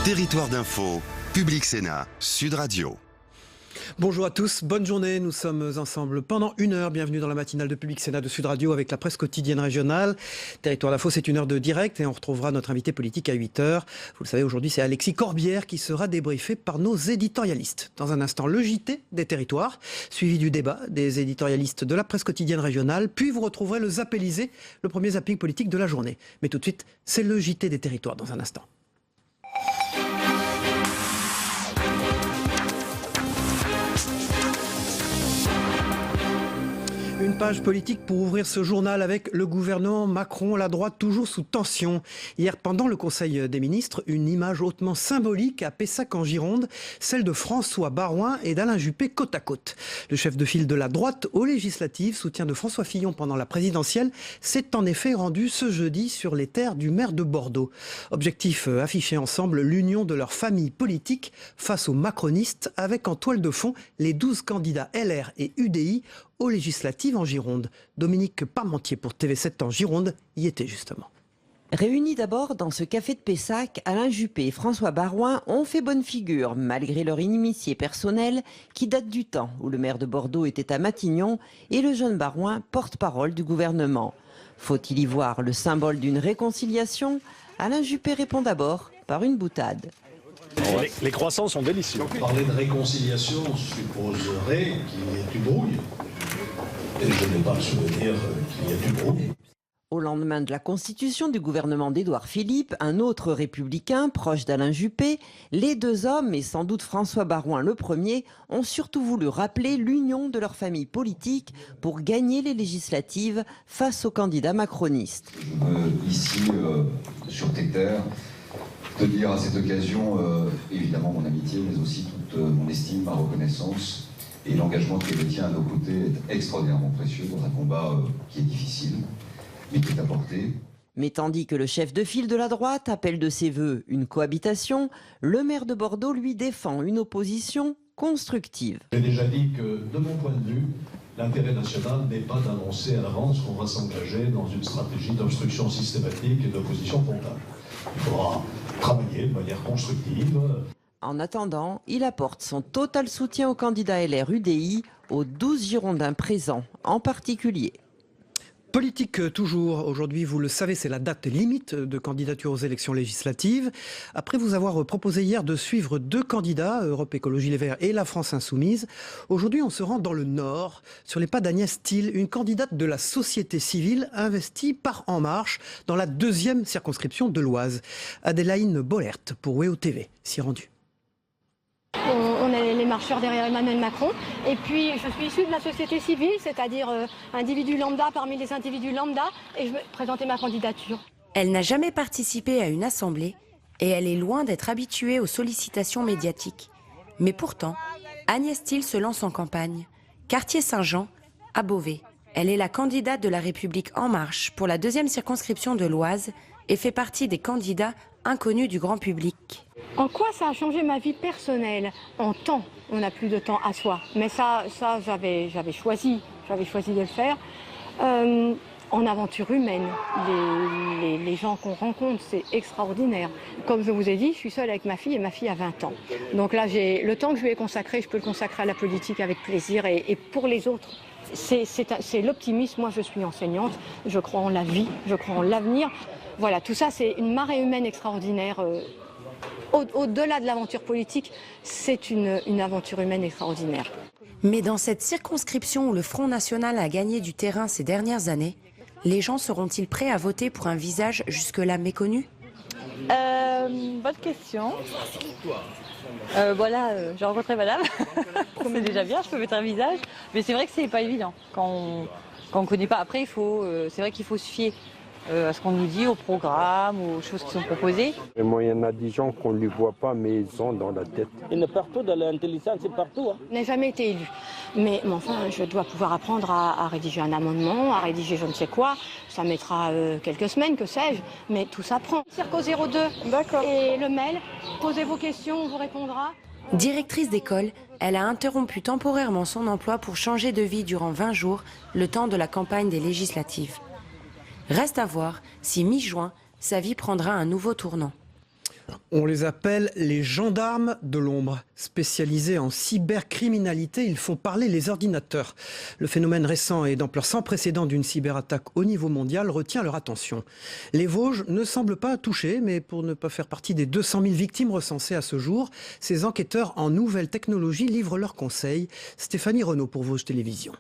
Territoire d'info, Public Sénat, Sud Radio. Bonjour à tous, bonne journée, nous sommes ensemble pendant une heure. Bienvenue dans la matinale de Public Sénat de Sud Radio avec la presse quotidienne régionale. Territoire d'info, c'est une heure de direct et on retrouvera notre invité politique à 8h. Vous le savez, aujourd'hui c'est Alexis Corbière qui sera débriefé par nos éditorialistes. Dans un instant, le JT des territoires, suivi du débat des éditorialistes de la presse quotidienne régionale. Puis vous retrouverez le Zappélisé, le premier zapping politique de la journée. Mais tout de suite, c'est le JT des territoires dans un instant. Une page politique pour ouvrir ce journal avec le gouvernement Macron, la droite toujours sous tension. Hier, pendant le Conseil des ministres, une image hautement symbolique à Pessac en Gironde, celle de François Baroin et d'Alain Juppé côte à côte. Le chef de file de la droite aux législatives, soutien de François Fillon pendant la présidentielle, s'est en effet rendu ce jeudi sur les terres du maire de Bordeaux. Objectif affiché ensemble, l'union de leur famille politique face aux macronistes, avec en toile de fond les 12 candidats LR et UDI aux législatives en Gironde. Dominique Parmentier pour TV7 en Gironde y était justement. Réunis d'abord dans ce café de Pessac, Alain Juppé et François Baroin ont fait bonne figure, malgré leur inimitié personnelle qui date du temps où le maire de Bordeaux était à Matignon et le jeune Baroin porte-parole du gouvernement. Faut-il y voir le symbole d'une réconciliation? Alain Juppé répond d'abord par une boutade. Les croissants sont délicieux. Parler de réconciliation supposerait qu'il y ait une brouille. Et je n'ai pas le souvenir qu'il y ait une brouille. Au lendemain de la constitution du gouvernement d'Édouard Philippe, un autre républicain proche d'Alain Juppé, les deux hommes, et sans doute François Baroin le premier, ont surtout voulu rappeler l'union de leur famille politique pour gagner les législatives face aux candidats macronistes. Je veux ici, sur tes terres, te dire à cette occasion, évidemment mon amitié, mais aussi toute mon estime, ma reconnaissance et l'engagement qui est le tien à nos côtés est extraordinairement précieux dans un combat qui est difficile, mais qui est à portée. Mais tandis que le chef de file de la droite appelle de ses voeux une cohabitation, le maire de Bordeaux lui défend une opposition constructive. J'ai déjà dit que, de mon point de vue, l'intérêt national n'est pas d'annoncer à l'avance qu'on va s'engager dans une stratégie d'obstruction systématique et d'opposition frontale. Il faudra travailler de manière constructive. En attendant, il apporte son total soutien au candidat LR UDI, aux 12 Girondins présents en particulier. Politique toujours. Aujourd'hui, vous le savez, c'est la date limite de candidature aux élections législatives. Après vous avoir proposé hier de suivre deux candidats, Europe Écologie Les Verts et la France Insoumise, aujourd'hui on se rend dans le Nord, sur les pas d'Agnès Thill, une candidate de la société civile investie par En Marche dans la deuxième circonscription de l'Oise. Adélaïne Bollert pour WEO TV s'y est rendue. On est les marcheurs derrière Emmanuel Macron. Et puis, je suis issue de la société civile, c'est-à-dire individu lambda parmi les individus lambda, et je vais présenter ma candidature. Elle n'a jamais participé à une assemblée et elle est loin d'être habituée aux sollicitations médiatiques. Mais pourtant, Agnès Thill se lance en campagne. Quartier Saint-Jean, à Beauvais. Elle est la candidate de La République En Marche pour la deuxième circonscription de l'Oise et fait partie des candidats inconnus du grand public. En quoi ça a changé ma vie personnelle? En temps, on n'a plus de temps à soi. Mais ça j'avais choisi de le faire. En aventure humaine, les gens qu'on rencontre, c'est extraordinaire. Comme je vous ai dit, je suis seule avec ma fille et ma fille a 20 ans. Donc là, le temps que je lui ai consacré, je peux le consacrer à la politique avec plaisir. Et pour les autres, c'est l'optimisme. Moi, je suis enseignante, je crois en la vie, je crois en l'avenir. Voilà, tout ça, c'est une marée humaine extraordinaire. Au-delà de l'aventure politique, c'est une aventure humaine extraordinaire. Mais dans cette circonscription où le Front National a gagné du terrain ces dernières années, les gens seront-ils prêts à voter pour un visage jusque-là méconnu? Bonne question. J'ai rencontré madame. C'est déjà bien, je peux mettre un visage. Mais c'est vrai que c'est pas évident quand on ne connaît pas. Après, c'est vrai qu'il faut se fier à ce qu'on nous dit, au programme, aux choses qui sont proposées. Et moi, il y en a des gens qu'on ne les voit pas, mais ils sont dans la tête. Il y en a partout, dans l'intelligence, c'est partout. Je n'ai jamais été élue. Mais enfin, je dois pouvoir apprendre à rédiger un amendement, à rédiger je ne sais quoi. Ça mettra quelques semaines, que sais-je, mais tout s'apprend. Circo 02, d'accord. Et le mail, posez vos questions, on vous répondra. Directrice d'école, elle a interrompu temporairement son emploi pour changer de vie durant 20 jours, le temps de la campagne des législatives. Reste à voir si mi-juin, sa vie prendra un nouveau tournant. On les appelle les gendarmes de l'ombre. Spécialisés en cybercriminalité, ils font parler les ordinateurs. Le phénomène récent et d'ampleur sans précédent d'une cyberattaque au niveau mondial retient leur attention. Les Vosges ne semblent pas touchés, mais pour ne pas faire partie des 200 000 victimes recensées à ce jour, ces enquêteurs en nouvelles technologies livrent leurs conseils. Stéphanie Renaud pour Vosges Télévisions.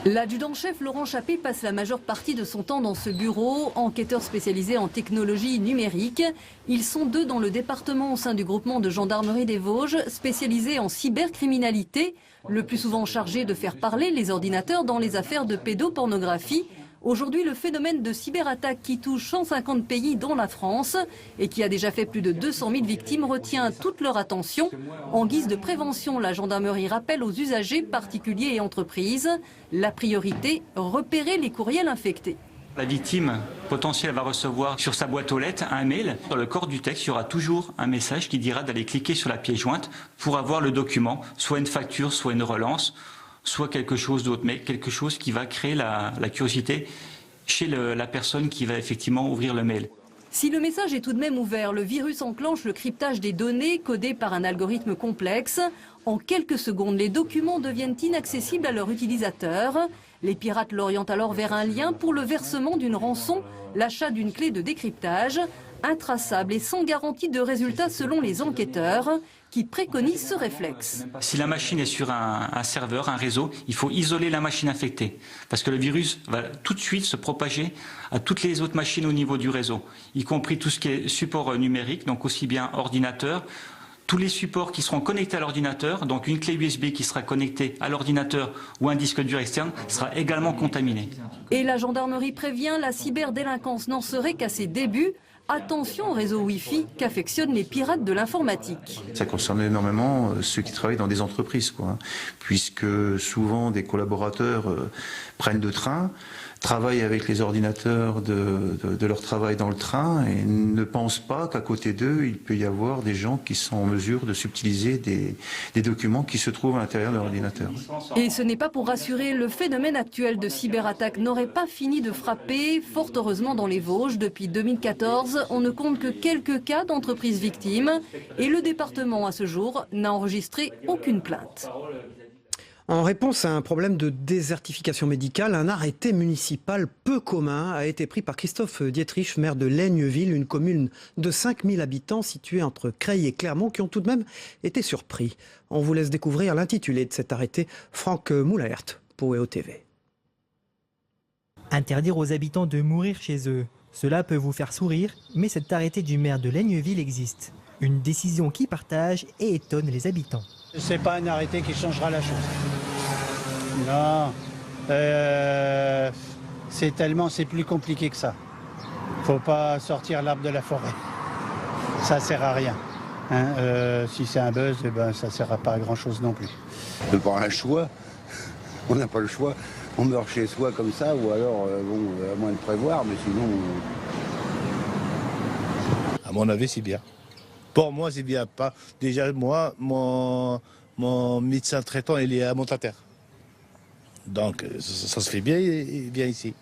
L'adjudant-chef Laurent Chappé passe la majeure partie de son temps dans ce bureau, enquêteur spécialisé en technologie numérique. Ils sont 2 dans le département au sein du groupement de gendarmerie des Vosges, spécialisé en cybercriminalité, le plus souvent chargé de faire parler les ordinateurs dans les affaires de pédopornographie. Aujourd'hui, le phénomène de cyberattaque qui touche 150 pays dont la France et qui a déjà fait plus de 200 000 victimes retient toute leur attention. En guise de prévention, la gendarmerie rappelle aux usagers, particuliers et entreprises, la priorité, repérer les courriels infectés. La victime potentielle va recevoir sur sa boîte aux lettres un mail. Dans le corps du texte, il y aura toujours un message qui dira d'aller cliquer sur la pièce jointe pour avoir le document, soit une facture, soit une relance, soit quelque chose d'autre, mais quelque chose qui va créer la curiosité chez la personne qui va effectivement ouvrir le mail. Si le message est tout de même ouvert, le virus enclenche le cryptage des données codées par un algorithme complexe. En quelques secondes, les documents deviennent inaccessibles à leur utilisateur. Les pirates l'orientent alors vers un lien pour le versement d'une rançon, l'achat d'une clé de décryptage, intraçable et sans garantie de résultat selon les enquêteurs, qui préconisent ce réflexe. Si la machine est sur un serveur, un réseau, il faut isoler la machine infectée. Parce que le virus va tout de suite se propager à toutes les autres machines au niveau du réseau, y compris tout ce qui est support numérique, donc aussi bien ordinateur, tous les supports qui seront connectés à l'ordinateur, donc une clé USB qui sera connectée à l'ordinateur ou un disque dur externe, sera également contaminé. Et la gendarmerie prévient, la cyberdélinquance n'en serait qu'à ses débuts. Attention au réseau Wi-Fi qu'affectionnent les pirates de l'informatique. Ça concerne énormément ceux qui travaillent dans des entreprises, puisque souvent des collaborateurs prennent le train, travaillent avec les ordinateurs de leur travail dans le train et ne pensent pas qu'à côté d'eux, il peut y avoir des gens qui sont en mesure de subtiliser des documents qui se trouvent à l'intérieur de l'ordinateur. Et ce n'est pas pour rassurer, le phénomène actuel de cyberattaque n'aurait pas fini de frapper. Fort heureusement dans les Vosges, depuis 2014, on ne compte que quelques cas d'entreprises victimes et le département à ce jour n'a enregistré aucune plainte. En réponse à un problème de désertification médicale, un arrêté municipal peu commun a été pris par Christophe Dietrich, maire de Laigneville, une commune de 5000 habitants située entre Creil et Clermont, qui ont tout de même été surpris. On vous laisse découvrir l'intitulé de cet arrêté, Franck Moulaert pour EO TV. Interdire aux habitants de mourir chez eux. Cela peut vous faire sourire, mais cet arrêté du maire de Laigneville existe. Une décision qui partage et étonne les habitants. C'est pas un arrêté qui changera la chose. Non, c'est plus compliqué que ça. Faut pas sortir l'arbre de la forêt. Ça sert à rien. Si c'est un buzz, ça sert pas à grand chose non plus. On n'a pas un choix. On n'a pas le choix. On meurt chez soi comme ça, ou alors, à moins de prévoir, mais sinon. À mon avis, c'est bien. Pour moi, c'est bien. Pas. Déjà, moi, mon médecin traitant, il est à Montataire. Donc, ça se fait bien ici.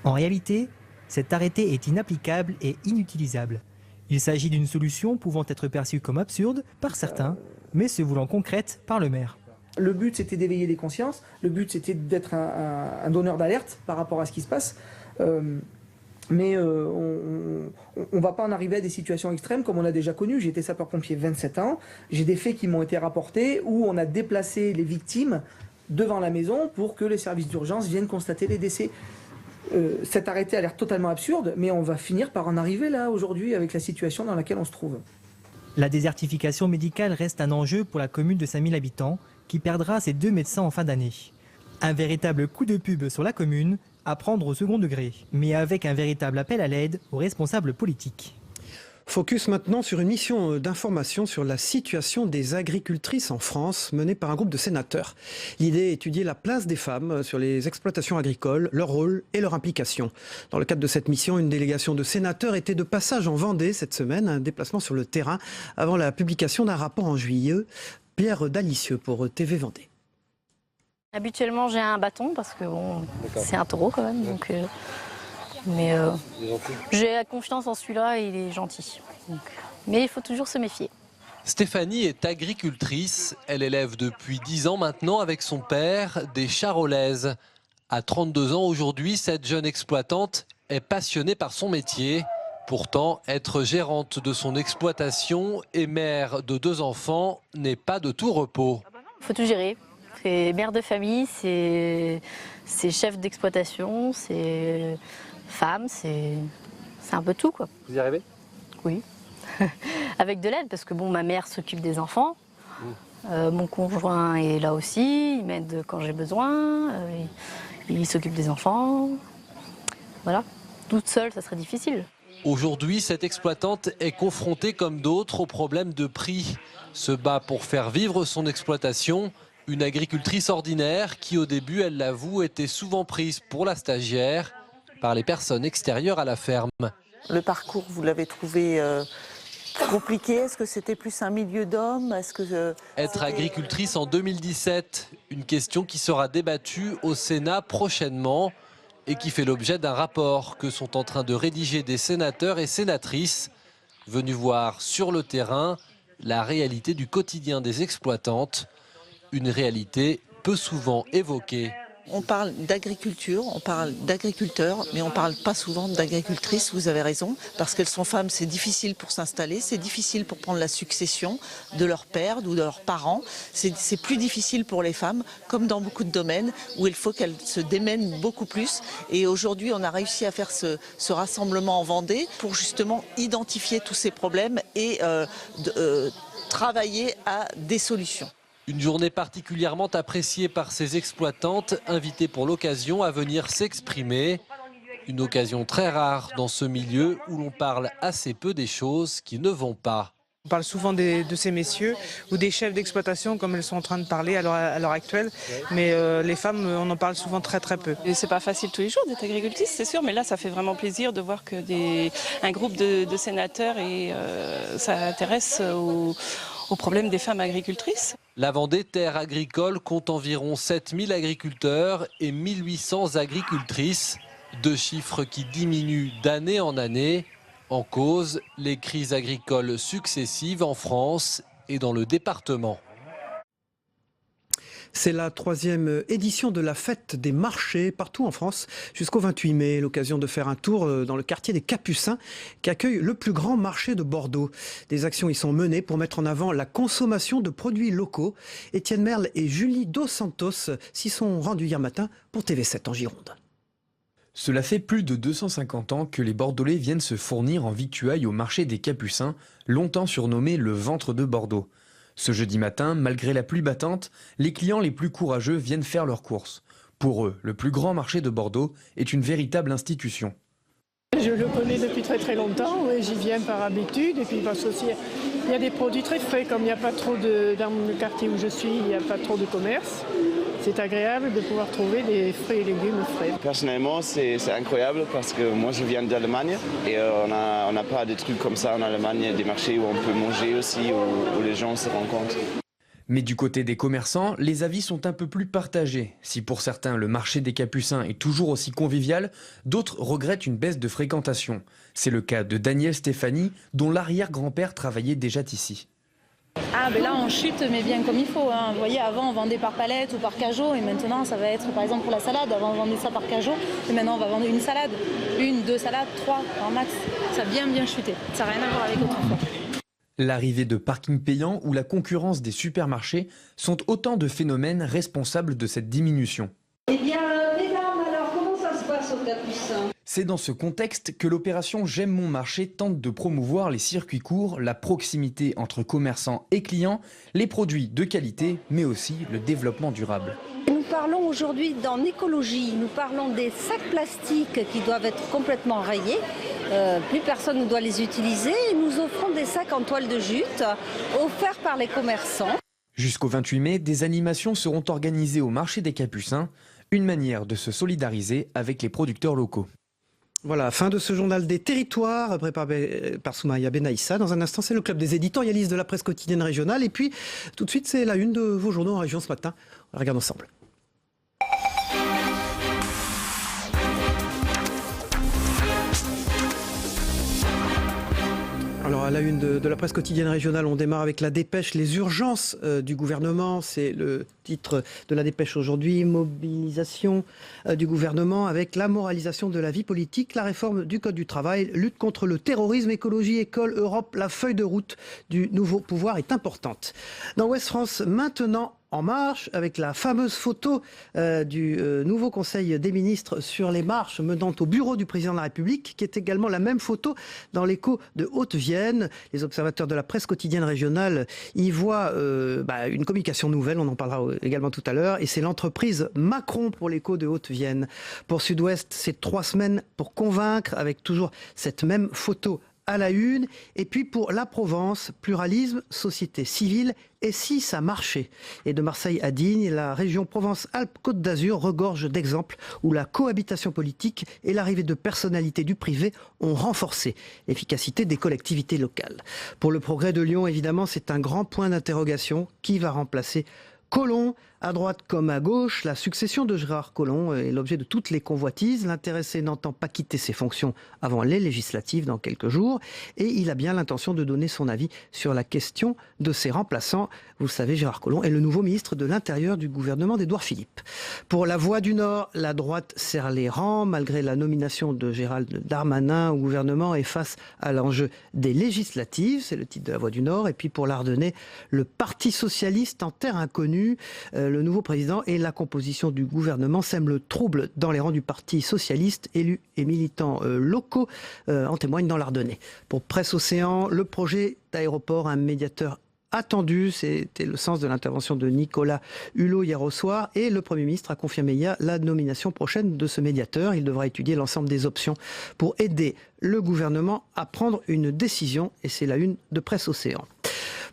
En réalité, cet arrêté est inapplicable et inutilisable. Il s'agit d'une solution pouvant être perçue comme absurde par certains, mais se voulant concrète par le maire. Le but, c'était d'éveiller les consciences. Le but, c'était d'être un donneur d'alerte par rapport à ce qui se passe. Mais on ne va pas en arriver à des situations extrêmes comme on a déjà connu. J'ai été sapeur-pompier 27 ans. J'ai des faits qui m'ont été rapportés où on a déplacé les victimes devant la maison pour que les services d'urgence viennent constater les décès. Cet arrêté a l'air totalement absurde, mais on va finir par en arriver là aujourd'hui avec la situation dans laquelle on se trouve. La désertification médicale reste un enjeu pour la commune de 5000 habitants qui perdra ses 2 médecins en fin d'année. Un véritable coup de pub sur la commune à prendre au second degré, mais avec un véritable appel à l'aide aux responsables politiques. Focus maintenant sur une mission d'information sur la situation des agricultrices en France menée par un groupe de sénateurs. L'idée est d'étudier la place des femmes sur les exploitations agricoles, leur rôle et leur implication. Dans le cadre de cette mission, une délégation de sénateurs était de passage en Vendée cette semaine, un déplacement sur le terrain avant la publication d'un rapport en juillet. Pierre Dalicieux pour TV Vendée. Habituellement, j'ai un bâton parce que bon, c'est un taureau quand même. Donc, Mais j'ai confiance en celui-là, il est gentil. Donc, mais il faut toujours se méfier. Stéphanie est agricultrice. Elle élève depuis 10 ans maintenant avec son père des charolaises. À 32 ans aujourd'hui, cette jeune exploitante est passionnée par son métier. Pourtant, être gérante de son exploitation et mère de 2 enfants n'est pas de tout repos. Il faut tout gérer. C'est mère de famille, c'est chef d'exploitation, c'est femme, c'est un peu tout, quoi. Vous y arrivez? Oui. Avec de l'aide, parce que bon, ma mère s'occupe des enfants. Mon conjoint est là aussi, il m'aide quand j'ai besoin. Il s'occupe des enfants. Voilà. Toute seule, ça serait difficile. Aujourd'hui, cette exploitante est confrontée comme d'autres au problème de prix. Se bat pour faire vivre son exploitation. Une agricultrice ordinaire qui, au début, elle l'avoue, était souvent prise pour la stagiaire par les personnes extérieures à la ferme. Le parcours, vous l'avez trouvé compliqué? Est-ce que c'était plus un milieu d'hommes? Être agricultrice en 2017, une question qui sera débattue au Sénat prochainement et qui fait l'objet d'un rapport que sont en train de rédiger des sénateurs et sénatrices venus voir sur le terrain la réalité du quotidien des exploitantes, une réalité peu souvent évoquée. On parle d'agriculture, on parle d'agriculteurs, mais on ne parle pas souvent d'agricultrices, vous avez raison, parce qu'elles sont femmes, c'est difficile pour s'installer, c'est difficile pour prendre la succession de leur père ou de leurs parents. C'est plus difficile pour les femmes, comme dans beaucoup de domaines, où il faut qu'elles se démènent beaucoup plus. Et aujourd'hui, on a réussi à faire ce rassemblement en Vendée pour justement identifier tous ces problèmes et travailler à des solutions. Une journée particulièrement appréciée par ces exploitantes, invitées pour l'occasion à venir s'exprimer. Une occasion très rare dans ce milieu où l'on parle assez peu des choses qui ne vont pas. On parle souvent de ces messieurs ou des chefs d'exploitation comme elles sont en train de parler à l'heure actuelle, mais les femmes, on en parle souvent très peu. Et c'est pas facile tous les jours d'être agricultrice, c'est sûr, mais là ça fait vraiment plaisir de voir que un groupe de sénateurs s'intéresse aux problèmes des femmes agricultrices. La Vendée, terre agricole, compte environ 7000 agriculteurs et 1800 agricultrices. 2 chiffres qui diminuent d'année en année. En cause, les crises agricoles successives en France et dans le département. C'est la 3e édition de la fête des marchés partout en France jusqu'au 28 mai. L'occasion de faire un tour dans le quartier des Capucins qui accueille le plus grand marché de Bordeaux. Des actions y sont menées pour mettre en avant la consommation de produits locaux. Étienne Merle et Julie Dos Santos s'y sont rendus hier matin pour TV7 en Gironde. Cela fait plus de 250 ans que les Bordelais viennent se fournir en victuailles au marché des Capucins, longtemps surnommé le ventre de Bordeaux. Ce jeudi matin, malgré la pluie battante, les clients les plus courageux viennent faire leurs courses. Pour eux, le plus grand marché de Bordeaux est une véritable institution. Je le connais depuis très longtemps, ouais, j'y viens par habitude et puis parce aussi il y a des produits très frais, comme il n'y a pas trop dans le quartier où je suis, il n'y a pas trop de commerce. C'est agréable de pouvoir trouver des fruits et légumes frais. Personnellement, c'est incroyable parce que moi je viens d'Allemagne et on n'a pas des trucs comme ça en Allemagne, des marchés où on peut manger aussi, où les gens se rencontrent. Mais du côté des commerçants, les avis sont un peu plus partagés. Si pour certains le marché des Capucins est toujours aussi convivial, d'autres regrettent une baisse de fréquentation. C'est le cas de Daniel Stéphanie, dont l'arrière-grand-père travaillait déjà ici. Ah ben là on chute mais bien comme il faut, hein. Vous voyez, avant on vendait par palette ou par cajot et maintenant ça va être par exemple pour la salade, avant on vendait ça par cajot et maintenant on va vendre une salade, 1, 2 salades, 3 en max. Ça a bien chuté, ça n'a rien à voir avec autrefois. L'arrivée de parkings payants ou la concurrence des supermarchés sont autant de phénomènes responsables de cette diminution. Eh bien, mesdames, alors comment ça se passe au Capucin ? C'est dans ce contexte que l'opération J'aime mon marché tente de promouvoir les circuits courts, la proximité entre commerçants et clients, les produits de qualité, mais aussi le développement durable. Nous parlons aujourd'hui d'en écologie, nous parlons des sacs plastiques qui doivent être complètement rayés. Plus personne ne doit les utiliser. Nous offrons des sacs en toile de jute offerts par les commerçants. Jusqu'au 28 mai, des animations seront organisées au marché des Capucins, une manière de se solidariser avec les producteurs locaux. Voilà, fin de ce journal des territoires préparé par Soumaïa Benaïssa. Dans un instant, c'est le club des éditorialistes de la presse quotidienne régionale. Et puis, tout de suite, c'est la une de vos journaux en région ce matin. On regarde ensemble. Alors à la une de la presse quotidienne régionale, on démarre avec la dépêche, les urgences du gouvernement. C'est le titre de la dépêche aujourd'hui, mobilisation du gouvernement avec la moralisation de la vie politique, la réforme du code du travail, lutte contre le terrorisme, écologie, école, Europe. La feuille de route du nouveau pouvoir est importante. Dans Ouest France, maintenant en marche, avec la fameuse photo du nouveau Conseil des ministres sur les marches menant au bureau du président de la République, qui est également la même photo dans l'écho de Haute-Vienne. Les observateurs de la presse quotidienne régionale y voient une communication nouvelle, on en parlera également tout à l'heure, et c'est l'entreprise Macron pour l'écho de Haute-Vienne. Pour Sud-Ouest, c'est 3 semaines pour convaincre, avec toujours cette même photo à la une. Et puis pour la Provence, pluralisme, société civile, et si ça marchait. Et de Marseille à Digne, la région Provence-Alpes-Côte d'Azur regorge d'exemples où la cohabitation politique et l'arrivée de personnalités du privé ont renforcé l'efficacité des collectivités locales. Pour le progrès de Lyon, évidemment, c'est un grand point d'interrogation. Qui va remplacer Collomb? À droite comme à gauche, la succession de Gérard Collomb est l'objet de toutes les convoitises. L'intéressé n'entend pas quitter ses fonctions avant les législatives dans quelques jours. Et il a bien l'intention de donner son avis sur la question de ses remplaçants. Vous le savez, Gérard Collomb est le nouveau ministre de l'Intérieur du gouvernement d'Édouard Philippe. Pour la Voix du Nord, la droite serre les rangs. Malgré la nomination de Gérald Darmanin au gouvernement et face à l'enjeu des législatives, c'est le titre de la Voix du Nord. Et puis pour l'Ardennais, le Parti socialiste en terre inconnue. Le nouveau président et la composition du gouvernement sèment le trouble dans les rangs du Parti socialiste. Élus et militants locaux en témoignent dans l'Ardennais. Pour Presse Océan, le projet d'aéroport, un médiateur attendu, c'était le sens de l'intervention de Nicolas Hulot hier au soir, et le Premier ministre a confirmé hier la nomination prochaine de ce médiateur. Il devra étudier l'ensemble des options pour aider le gouvernement à prendre une décision, et c'est la une de Presse Océan.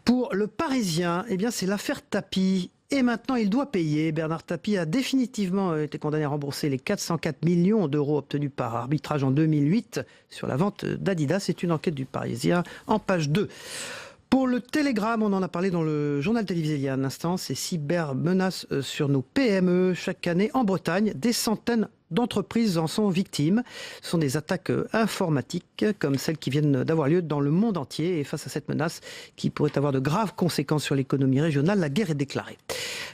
Pour le Parisien, eh bien c'est l'affaire Tapie. Et maintenant, il doit payer. Bernard Tapie a définitivement été condamné à rembourser les 404 millions d'euros obtenus par arbitrage en 2008 sur la vente d'Adidas. C'est une enquête du Parisien en page 2. Pour le Télégramme, on en a parlé dans le journal télévisé il y a un instant, ces cybermenaces sur nos PME. Chaque année, en Bretagne, des centaines d'entreprises en sont victimes. Ce sont des attaques informatiques comme celles qui viennent d'avoir lieu dans le monde entier. Et face à cette menace qui pourrait avoir de graves conséquences sur l'économie régionale, la guerre est déclarée.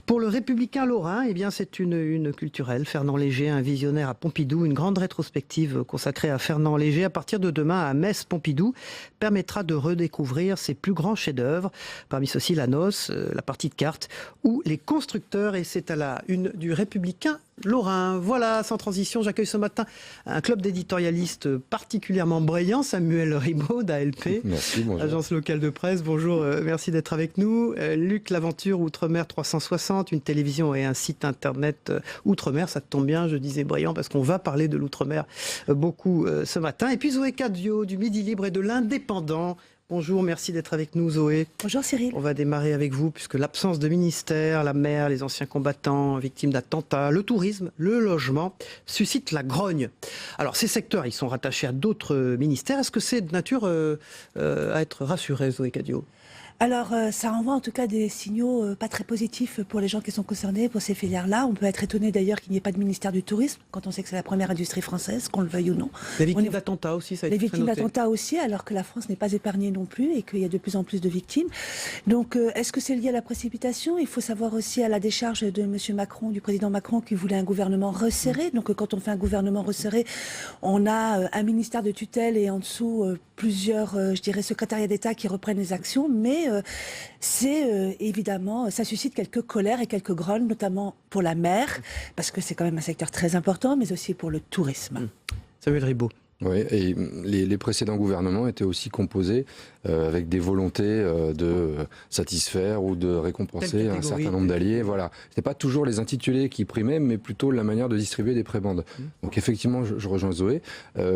Pour le Républicain lorrain, eh bien c'est une culturelle. Fernand Léger, un visionnaire à Pompidou, une grande rétrospective consacrée à Fernand Léger à partir de demain à Metz-Pompidou permettra de redécouvrir ses plus grands chefs-d'œuvre. Parmi ceux-ci, la noce, la partie de cartes ou les constructeurs. Et c'est à la une du Républicain lorrain. Voilà, sans transition, j'accueille ce matin un club d'éditorialistes particulièrement brillant, Samuel Ribaud d'ALP, merci, bonjour. Agence locale de presse. Bonjour, merci d'être avec nous. Luc Laventure, Outre-mer 360, une télévision et un site internet Outre-mer, ça tombe bien, je disais brillant parce qu'on va parler de l'Outre-mer beaucoup ce matin. Et puis Zoé Cadio du Midi Libre et de l'Indépendant. Bonjour, merci d'être avec nous Zoé. Bonjour Cyril. On va démarrer avec vous puisque l'absence de ministère, la mer, les anciens combattants victimes d'attentats, le tourisme, le logement suscitent la grogne. Alors ces secteurs, ils sont rattachés à d'autres ministères. Est-ce que c'est de nature à être rassuré, Zoé Cadio ? Alors, ça envoie en tout cas des signaux pas très positifs pour les gens qui sont concernés, pour ces filières-là. On peut être étonné d'ailleurs qu'il n'y ait pas de ministère du tourisme, quand on sait que c'est la première industrie française, qu'on le veuille ou non. Les victimes d'attentats aussi, ça a été Les victimes d'attentats aussi, alors que la France n'est pas épargnée non plus et qu'il y a de plus en plus de victimes. Donc, est-ce que c'est lié à la précipitation ? Il faut savoir aussi à la décharge de M. Macron, du président Macron, qui voulait un gouvernement resserré. Donc, quand on fait un gouvernement resserré, on a un ministère de tutelle et en dessous plusieurs, je dirais, secrétariats d'État qui reprennent les actions, mais c'est évidemment, ça suscite quelques colères et quelques grognes, notamment pour la mer, parce que c'est quand même un secteur très important, mais aussi pour le tourisme. Samuel Ribaud. Oui, et les précédents gouvernements étaient aussi composés avec des volontés de satisfaire ou de récompenser un certain nombre d'alliés. Voilà. Ce n'était pas toujours les intitulés qui primaient, mais plutôt la manière de distribuer des prébendes. Donc effectivement, je rejoins Zoé.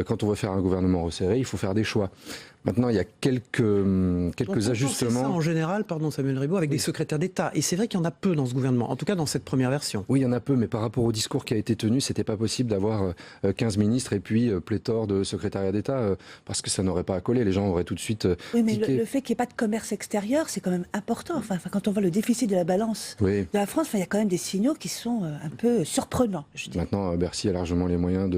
Quand on veut faire un gouvernement resserré, il faut faire des choix. Maintenant, il y a quelques ajustements. Ça en général, pardon Samuel Ribaud, avec des secrétaires d'État. Et c'est vrai qu'il y en a peu dans ce gouvernement, en tout cas dans cette première version. Oui, il y en a peu, mais par rapport au discours qui a été tenu, c'était pas possible d'avoir 15 ministres et puis pléthore de secrétariats d'État, parce que ça n'aurait pas à coller. Les gens auraient tout de suite Oui, mais le fait qu'il n'y ait pas de commerce extérieur, c'est quand même important. Enfin, quand on voit le déficit de la balance de la France, il y a quand même des signaux qui sont un peu surprenants, je dirais. Maintenant, Bercy a largement les moyens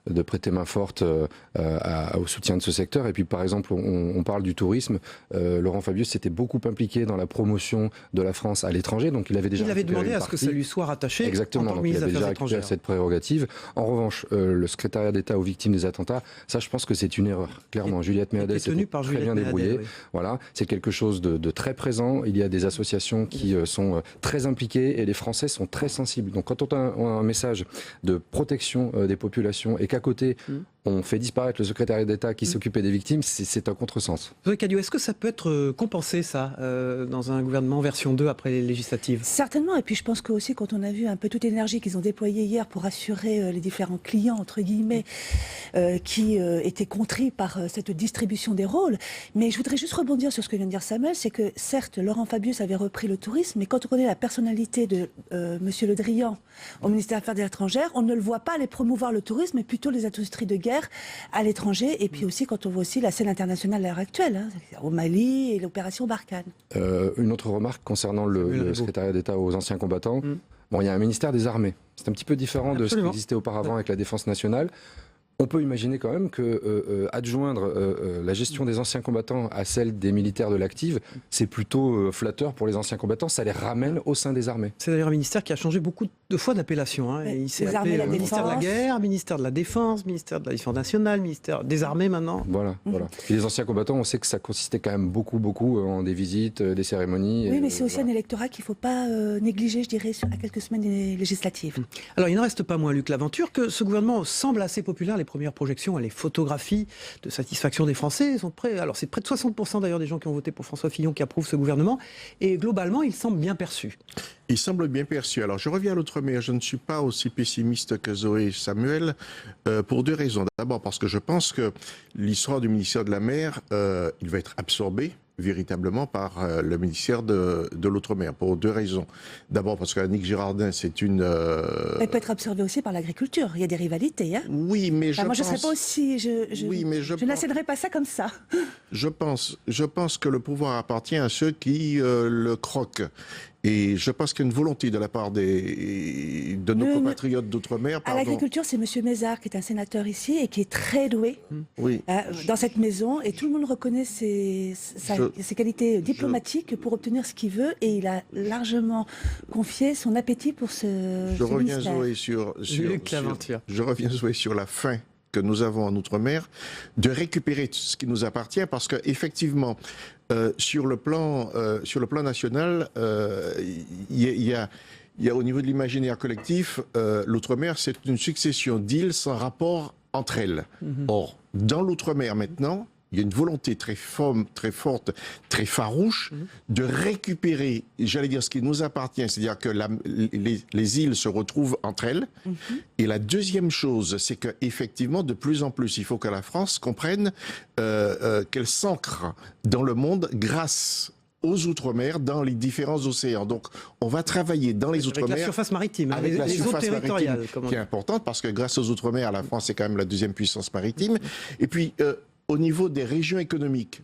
de prêter main forte au soutien de ce secteur. Et puis par exemple, on parle du tourisme. Laurent Fabius s'était beaucoup impliqué dans la promotion de la France à l'étranger, donc il avait déjà demandé à ce que ça lui soit rattaché. Exactement, en tant que donc il ministre avait des déjà Affaires récupéré étrangères. cette prérogative. En revanche, le secrétariat d'État aux victimes des attentats, ça je pense que c'est une erreur, clairement. Juliette Méadès s'était très bien débrouillée. Oui. Voilà, c'est quelque chose de très présent. Il y a des associations qui sont très impliquées et les Français sont très sensibles. Donc quand on a un message de protection des populations et qu'à côté on fait disparaître le secrétariat d'État qui s'occupait des victimes, c'est un contresens. Zoé Cadio, est-ce que ça peut être compensé, ça, dans un gouvernement version 2 après les législatives? Certainement, et puis je pense que aussi quand on a vu un peu toute l'énergie qu'ils ont déployée hier pour assurer les différents clients, entre guillemets, qui étaient contrits par cette distribution des rôles. Mais je voudrais juste rebondir sur ce que vient de dire Samuel, c'est que certes, Laurent Fabius avait repris le tourisme, mais quand on connaît la personnalité de Monsieur Le Drian au ministère des Affaires étrangères, on ne le voit pas aller promouvoir le tourisme, mais plutôt les industries de guerre à l'étranger, et puis aussi quand on voit aussi la scène internationale à l'heure actuelle, hein, au Mali et l'opération Barkhane. Une autre remarque concernant le secrétariat d'État aux anciens combattants. Bon, il y a un ministère des Armées. C'est un petit peu différent de ce qui existait auparavant avec la Défense nationale. On peut imaginer quand même que adjoindre la gestion des anciens combattants à celle des militaires de l'active, c'est plutôt flatteur pour les anciens combattants, ça les ramène au sein des armées. C'est d'ailleurs un ministère qui a changé beaucoup de fois d'appellation. Hein. Il s'est appelé ministère de la Guerre, ministère de la Défense, ministère de la Défense nationale, ministère des Armées maintenant. Voilà. Et les anciens combattants, on sait que ça consistait quand même beaucoup en des visites, des cérémonies. Oui, mais c'est aussi un électorat qu'il ne faut pas négliger, je dirais, à quelques semaines des législatives. Alors il n'en reste pas moins, Luc Laventure, que ce gouvernement semble assez populaire. Les premières projections, les photographies de satisfaction des Français sont près. Alors c'est près de 60% d'ailleurs des gens qui ont voté pour François Fillon qui approuvent ce gouvernement. Et globalement, il semble bien perçu. Il semble bien perçu. Alors je reviens à l'outre-mer. Je ne suis pas aussi pessimiste que Zoé et Samuel pour deux raisons. D'abord parce que je pense que l'histoire du ministère de la Mer, il va être absorbé véritablement par le ministère de l'Outre-mer, pour deux raisons. D'abord parce qu'Annick Girardin, c'est une... Elle peut être absorbée aussi par l'agriculture. Il y a des rivalités. Hein, oui, mais moi, je ne serais pas aussi... Je n'accéderai pas ça comme ça. Je pense que le pouvoir appartient à ceux qui le croquent. Et je pense qu'il y a une volonté de la part de nos compatriotes d'outre-mer. À l'agriculture, c'est M. Mézard qui est un sénateur ici et qui est très doué dans cette maison. Et tout le monde reconnaît ses qualités diplomatiques pour obtenir ce qu'il veut. Et il a largement confié son appétit pour ce ministère. Je reviens, Zoé, sur la fin que nous avons en Outre-mer, de récupérer ce qui nous appartient, parce qu'effectivement, sur le plan national, il y a au niveau de l'imaginaire collectif, l'Outre-mer, c'est une succession d'îles sans rapport entre elles. Or, dans l'Outre-mer maintenant, il y a une volonté très forte, très farouche de récupérer, j'allais dire, ce qui nous appartient, c'est-à-dire que les îles se retrouvent entre elles. Et la deuxième chose, c'est qu'effectivement, de plus en plus, il faut que la France comprenne qu'elle s'ancre dans le monde grâce aux Outre-mer, dans les différents océans. Donc, on va travailler dans les Outre-mer... Avec la surface maritime, avec la les eaux surface territoriales. maritime, qui est importante, parce que grâce aux Outre-mer, la France est quand même la deuxième puissance maritime. Et puis... au niveau des régions économiques,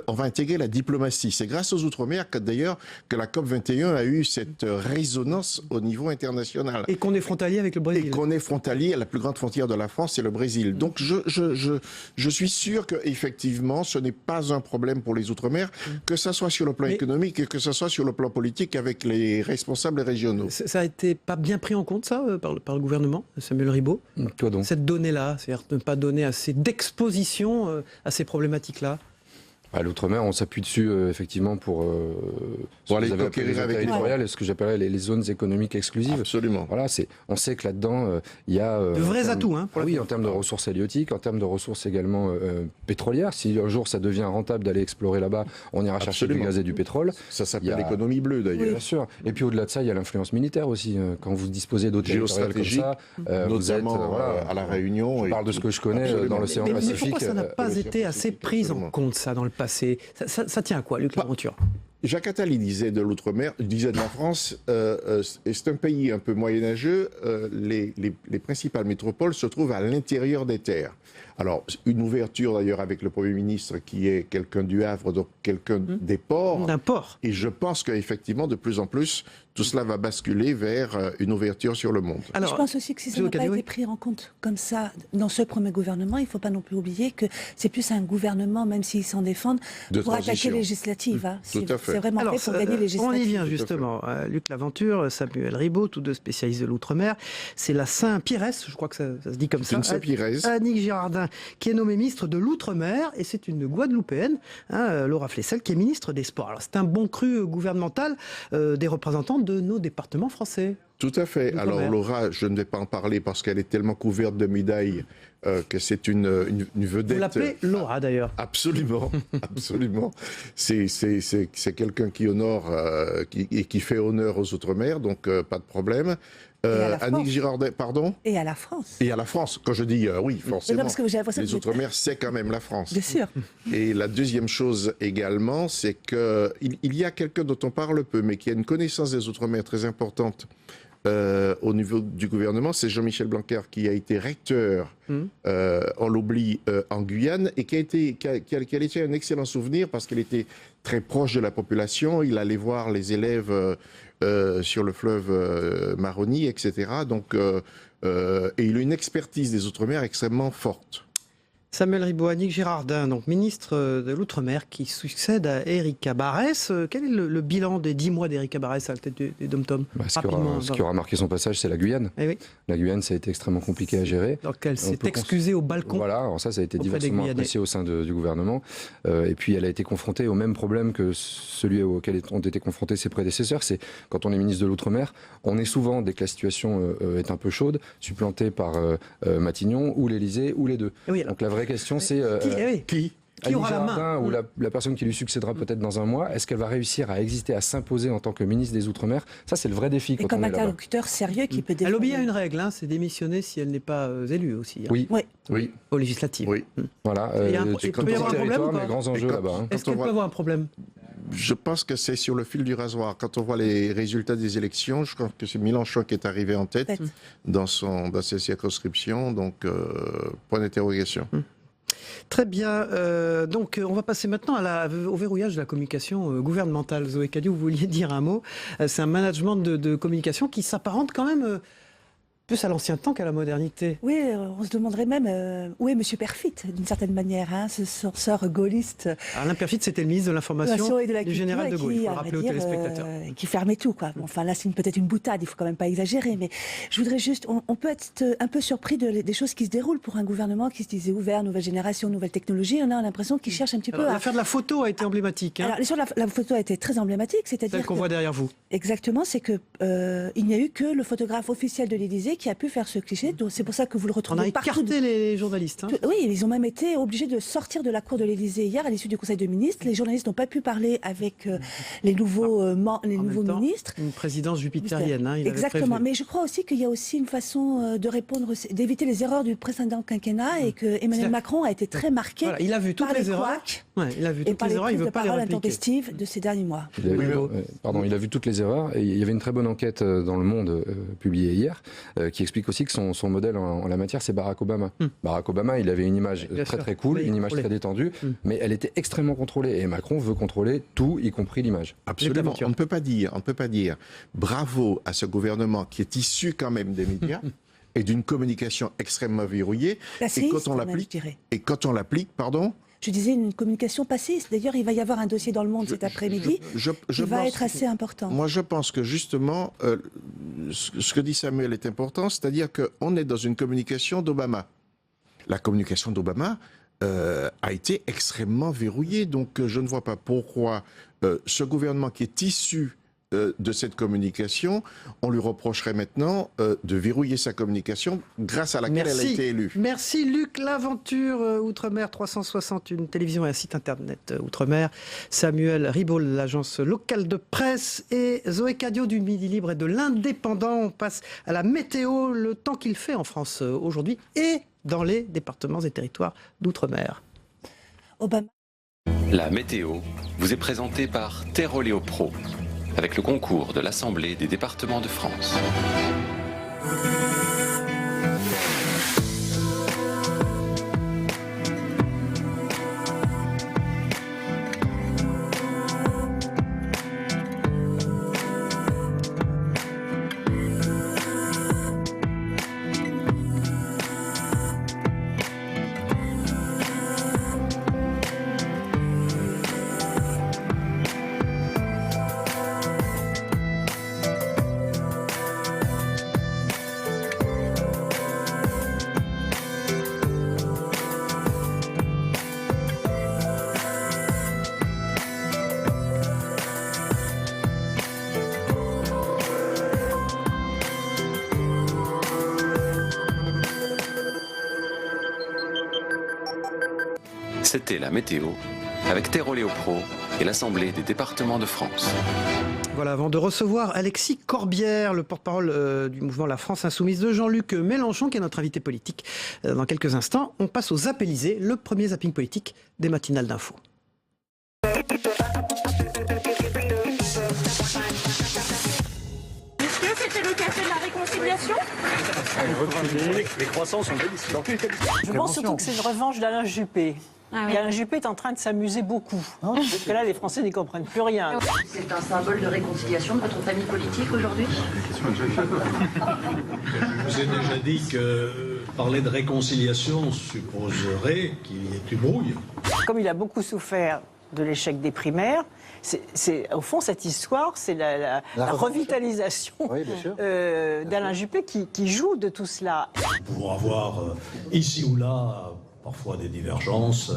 on va intégrer la diplomatie. C'est grâce aux Outre-mer que d'ailleurs que la COP21 a eu cette résonance au niveau international. Et qu'on est frontalier avec le Brésil. Et qu'on est frontalier, la plus grande frontière de la France, c'est le Brésil. Donc je suis sûr qu'effectivement, ce n'est pas un problème pour les Outre-mer, que ce soit sur le plan économique et que ce soit sur le plan politique avec les responsables régionaux. Ça a été pas bien pris en compte, ça, par le gouvernement, Samuel Ribault? Quoi donc? Cette donnée-là, c'est-à-dire ne pas donner assez d'exposition à ces problématiques-là? À l'outre-mer, on s'appuie dessus effectivement pour aller conquérir avec territoriales, ce que j'appellerais les zones économiques exclusives. Absolument. Voilà, on sait que là-dedans, il y a de vrais atouts, hein, pour en termes de ressources halieutiques, en termes de ressources également pétrolières. Si un jour ça devient rentable d'aller explorer là-bas, on ira chercher du gaz et du pétrole. Ça s'appelle l'économie bleue d'ailleurs. Oui. Bien sûr. Et puis au-delà de ça, il y a l'influence militaire aussi. Quand vous disposez d'eau territoriale comme ça, vous êtes à la Réunion. Je parle de ce que je connais dans l'océan Pacifique. Mais pourquoi ça n'a pas été assez pris en compte, ça, dans le passé? Ça tient à quoi, Luc Laventure? Jacques Attali disait de l'outre-mer, disait de la France, c'est un pays un peu moyenâgeux, les principales métropoles se trouvent à l'intérieur des terres. Alors, une ouverture d'ailleurs avec le Premier ministre qui est quelqu'un du Havre, donc quelqu'un des ports. D'un port. Et je pense qu'effectivement, de plus en plus, tout cela va basculer vers une ouverture sur le monde. Alors, je pense aussi que si ça n'a pas été pris en compte comme ça dans ce premier gouvernement, il ne faut pas non plus oublier que c'est plus un gouvernement, même s'ils s'en défendent, pour attaquer les législatives. Hein. Tout à fait. C'est vraiment fait pour gagner les législatives. On y vient justement. Luc Laventure, Samuel Ribaud, tous deux spécialistes de l'outre-mer. C'est la Saint-Pires, je crois que ça se dit comme ça. Une Saint-Pires. Annick Girardin, qui est nommée ministre de l'outre-mer, et c'est une Guadeloupéenne, Laura Flessel, qui est ministre des Sports. Alors c'est un bon cru gouvernemental des représentants de nos départements français. Tout à fait. Alors Laura, je ne vais pas en parler parce qu'elle est tellement couverte de médailles que c'est une vedette. Vous l'appelez Laura d'ailleurs. Absolument, absolument. C'est quelqu'un qui honore et qui fait honneur aux Outre-mer, donc pas de problème. Annick Girardin, pardon ? Et à la France. Et à la France. Quand je dis oui, forcément, parce que les Outre-mer, c'est quand même la France. Bien sûr. Et la deuxième chose également, c'est qu'il y a quelqu'un dont on parle peu, mais qui a une connaissance des Outre-mer très importante au niveau du gouvernement, c'est Jean-Michel Blanquer, qui a été recteur, on l'oublie, en Guyane, et qui a laissé un excellent souvenir parce qu'il était très proche de la population. Il allait voir les élèves sur le fleuve Maroni, etc. Donc, et il a une expertise des Outre-mer extrêmement forte. Samuel Ribaud, Annick Girardin, donc ministre de l'Outre-mer, qui succède à Erika Barès. Quel est le bilan des 10 mois d'Erika Barès à la tête des Dom-Tom ? Ce qui aura marqué son passage, c'est la Guyane. Oui. La Guyane, ça a été extrêmement compliqué à gérer. Donc elle s'est excusée au balcon. Voilà, alors ça a été diversement apprécié au sein du gouvernement. Et puis elle a été confrontée au même problème que celui auquel ont été confrontés ses prédécesseurs. C'est quand on est ministre de l'Outre-mer, on est souvent, dès que la situation est un peu chaude, supplanté par Matignon ou l'Élysée ou les deux. Oui, donc la vraie question, c'est qui aura la main ou la personne qui lui succédera peut-être dans un mois, est-ce qu'elle va réussir à exister, à s'imposer en tant que ministre des Outre-mer ? Ça, c'est le vrai défi. Et comme interlocuteur sérieux qui peut défendre. Elle obéit à une règle, c'est démissionner si elle n'est pas élue aussi. Oui. Aux législatives. Oui. Voilà. Il peut y avoir un problème ou pas ? Grands enjeux là-bas. Est-ce qu'il peut y avoir un problème ? Je pense que c'est sur le fil du rasoir. Quand on voit les résultats des élections, je crois que c'est Mélenchon qui est arrivé en tête dans ses circonscriptions. Donc, point d'interrogation. Très bien. Donc, on va passer maintenant au verrouillage de la communication gouvernementale. Zoé Cadio, vous vouliez dire un mot. C'est un management de communication qui s'apparente quand même plus à l'ancien temps qu'à la modernité. Oui, on se demanderait même où est M. Perfit, d'une certaine manière, ce censeur gaulliste. Alain Perfit, c'était le ministre de l'Information et de la du général de Gaulle, il faut le rappeler aux téléspectateurs. Qui fermait tout, quoi. Bon, enfin, là, c'est peut-être une boutade, il ne faut quand même pas exagérer, mais je voudrais juste... On peut être un peu surpris des choses qui se déroulent pour un gouvernement qui se disait ouvert, nouvelle génération, nouvelle technologie. On a l'impression qu'il cherche un petit peu à... L'affaire de la photo a été emblématique. Alors, l'histoire de la photo a été très emblématique, c'est-à-dire celle qu'on voit derrière vous. Exactement, c'est que il n'y a eu que le photographe officiel de l'Élysée qui a pu faire ce cliché. C'est pour ça que vous le retrouvez partout. On a écarté les journalistes. Oui, ils ont même été obligés de sortir de la cour de l'Élysée hier à l'issue du Conseil de ministres. Les journalistes n'ont pas pu parler avec les nouveaux ministres. Une présidence jupitérienne. Exactement, mais je crois aussi qu'il y a aussi une façon de répondre, d'éviter les erreurs du précédent quinquennat et que Emmanuel Macron a été très marqué il a vu toutes les erreurs. Il a vu toutes les erreurs, il ne veut pas les répliquer. Intempestives de ces derniers mois. Il a vu toutes les erreurs et il y avait une très bonne enquête dans Le Monde publiée hier qui explique aussi que son modèle en la matière, c'est Barack Obama. Barack Obama, il avait une image très cool, une image très détendue, mais elle était extrêmement contrôlée. Et Macron veut contrôler tout, y compris l'image. Absolument. On ne peut pas dire bravo à ce gouvernement qui est issu quand même des médias et d'une communication extrêmement verrouillée. Et quand on l'applique, pardon. Je disais une communication passiste. D'ailleurs, il va y avoir un dossier dans Le Monde cet après-midi qui va être assez important. Moi, je pense que justement, ce que dit Samuel est important, c'est-à-dire qu'on est dans une communication d'Obama. La communication d'Obama a été extrêmement verrouillée, donc je ne vois pas pourquoi ce gouvernement qui est issu de cette communication, on lui reprocherait maintenant de verrouiller sa communication grâce à laquelle elle a été élue. Merci Luc Laventure, Outre-mer 360, une télévision et un site internet Outre-mer. Samuel Ribaud, l'agence locale de presse, et Zoé Cadio du Midi Libre et de l'Indépendant. On passe à la météo, le temps qu'il fait en France aujourd'hui et dans les départements et territoires d'Outre-mer. Obama. La météo vous est présentée par Terroléo Pro, avec le concours de l'Assemblée des départements de France. C'était la météo avec Terroléo Pro et l'Assemblée des départements de France. Voilà, avant de recevoir Alexis Corbière, le porte-parole du mouvement La France Insoumise de Jean-Luc Mélenchon, qui est notre invité politique. Dans quelques instants, on passe aux Zappélisés, le premier zapping politique des matinales d'info. C'était le café de la réconciliation. Les croissants sont délicieux. Je pense surtout que c'est une revanche d'Alain Juppé. Ah oui. Et Alain Juppé est en train de s'amuser beaucoup. Parce que là, les Français n'y comprennent plus rien. C'est un symbole de réconciliation de votre famille politique aujourd'hui? Je vous ai déjà dit que parler de réconciliation supposerait qu'il y ait une brouille. Comme il a beaucoup souffert de l'échec des primaires, au fond, cette histoire, c'est la revitalisation d'Alain Juppé qui joue de tout cela. Pour avoir ici ou là parfois des divergences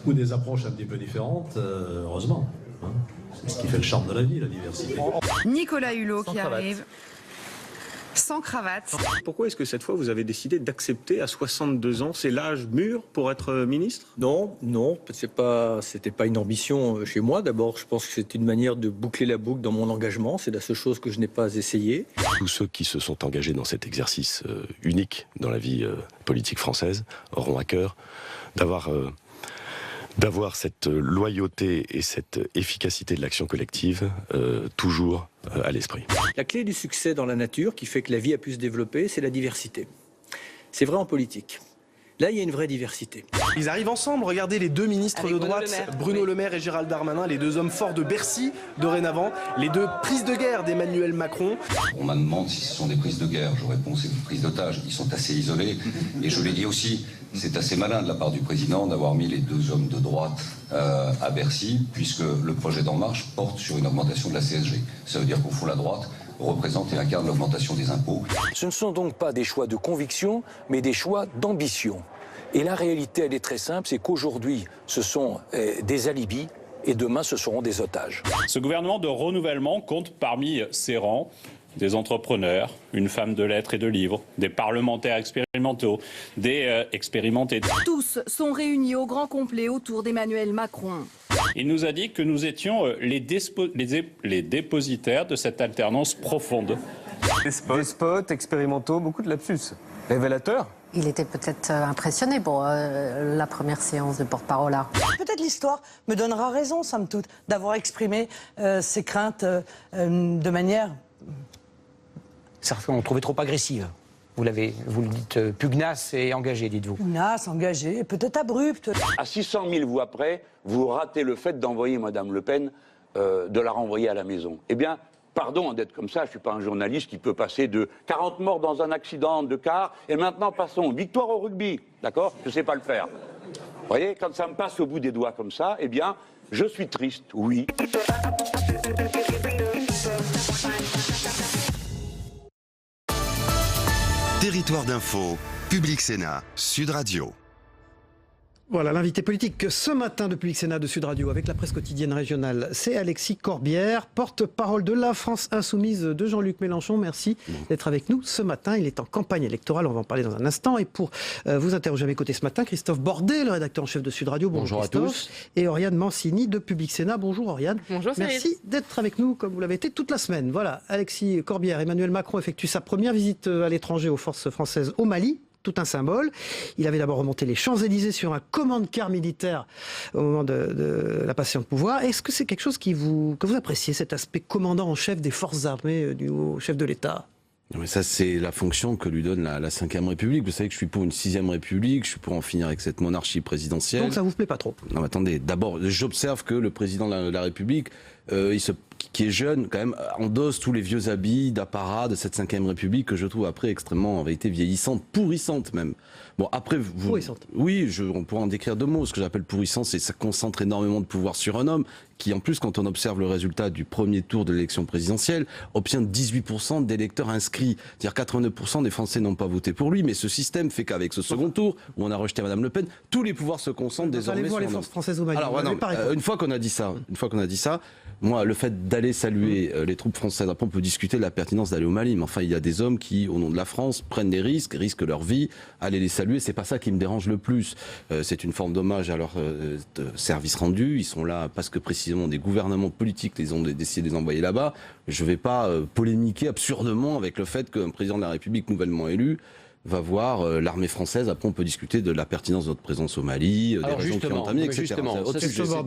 ou des approches un petit peu différentes, heureusement. Hein. C'est ce qui fait le charme de la vie, la diversité. Nicolas Hulot qui arrive. Sans cravate. Pourquoi est-ce que cette fois vous avez décidé d'accepter à 62 ans, c'est l'âge mûr pour être ministre? Non, c'était pas une ambition chez moi. D'abord, je pense que c'est une manière de boucler la boucle dans mon engagement. C'est la seule chose que je n'ai pas essayé. Tous ceux qui se sont engagés dans cet exercice unique dans la vie politique française auront à cœur d'avoir cette loyauté et cette efficacité de l'action collective toujours à l'esprit. La clé du succès dans la nature, qui fait que la vie a pu se développer, c'est la diversité. C'est vrai en politique. Là, il y a une vraie diversité. Ils arrivent ensemble, regardez les deux ministres de droite, Bruno Le Maire et Gérald Darmanin, les deux hommes forts de Bercy dorénavant, les deux prises de guerre d'Emmanuel Macron. On me demande si ce sont des prises de guerre, je réponds c'est des prises d'otages, ils sont assez isolés. Et je l'ai dit aussi, c'est assez malin de la part du président d'avoir mis les deux hommes de droite à Bercy, puisque le projet d'En Marche porte sur une augmentation de la CSG. Ça veut dire qu'au fond la droite représente et incarne l'augmentation des impôts. Ce ne sont donc pas des choix de conviction, mais des choix d'ambition. Et la réalité, elle est très simple, c'est qu'aujourd'hui, ce sont des alibis et demain, ce seront des otages. Ce gouvernement de renouvellement compte parmi ses rangs des entrepreneurs, une femme de lettres et de livres, des parlementaires expérimentaux, des expérimentés. Tous sont réunis au grand complet autour d'Emmanuel Macron. Il nous a dit que nous étions les dépositaires de cette alternance profonde. Despotes, expérimentaux, beaucoup de lapsus. Révélateur. Il était peut-être impressionné pour la première séance de porte-parole là. Peut-être l'histoire me donnera raison, somme toute, d'avoir exprimé ses craintes de manière... Certains l'ont trouvé trop agressive. Vous le dites pugnace et engagé, dites-vous. Pugnace, engagé, peut-être abrupte. À 600 000 voix près, vous ratez le fait d'envoyer Mme Le Pen, de la renvoyer à la maison. Eh bien, pardon d'être comme ça, je ne suis pas un journaliste qui peut passer de 40 morts dans un accident de car, et maintenant passons, victoire au rugby, d'accord? Je ne sais pas le faire. Vous voyez, quand ça me passe au bout des doigts comme ça, eh bien, je suis triste, oui. Territoire d'info, Public Sénat, Sud Radio. Voilà, l'invité politique ce matin de Public Sénat de Sud Radio avec la presse quotidienne régionale, c'est Alexis Corbière, porte-parole de la France Insoumise de Jean-Luc Mélenchon. Merci d'être avec nous ce matin. Il est en campagne électorale, on va en parler dans un instant. Et pour vous interroger à mes côtés ce matin, Christophe Bordet, le rédacteur en chef de Sud Radio. Bonjour à tous. Et Oriane Mancini de Public Sénat. Bonjour Oriane. Bonjour Cyril. Merci d'être avec nous comme vous l'avez été toute la semaine. Voilà, Alexis Corbière, Emmanuel Macron effectue sa première visite à l'étranger aux forces françaises au Mali. Tout un symbole. Il avait d'abord remonté les Champs-Élysées sur un command-car militaire au moment de la passation de pouvoir. Est-ce que c'est quelque chose que vous appréciez, cet aspect commandant en chef des forces armées du haut chef de l'État ? Non mais ça, c'est la fonction que lui donne la 5e République. Vous savez que je suis pour une 6e République, je suis pour en finir avec cette monarchie présidentielle. Donc ça vous plaît pas trop ? Non mais attendez, d'abord, j'observe que le président de la République, qui est jeune, quand même, endosse tous les vieux habits d'apparat de cette 5e République que je trouve après extrêmement, en vérité, vieillissante, pourrissante même. Bon, après, pourrissante. Oui, on pourrait en décrire deux mots. Ce que j'appelle pourrissant, c'est que ça concentre énormément de pouvoir sur un homme qui en plus, quand on observe le résultat du premier tour de l'élection présidentielle, obtient 18% d'électeurs inscrits. C'est-à-dire 89% des Français n'ont pas voté pour lui, mais ce système fait qu'avec ce second tour, où on a rejeté Madame Le Pen, tous les pouvoirs se concentrent désormais sur les forces françaises au Mali. Alors, une fois qu'on a dit ça, moi, le fait d'aller saluer les troupes françaises, après on peut discuter de la pertinence d'aller au Mali, mais enfin il y a des hommes qui, au nom de la France, prennent des risques, risquent leur vie, aller les saluer, c'est pas ça qui me dérange le plus. C'est une forme d'hommage à leur service rendu. Ils sont là parce que précisément des gouvernements politiques les ont décidé de les envoyer là-bas. Je vais pas polémiquer absurdement avec le fait qu'un président de la République nouvellement élu va voir l'armée française. Après, on peut discuter de la pertinence de notre présence au Mali, des raisons qui ont entamé, etc. Justement,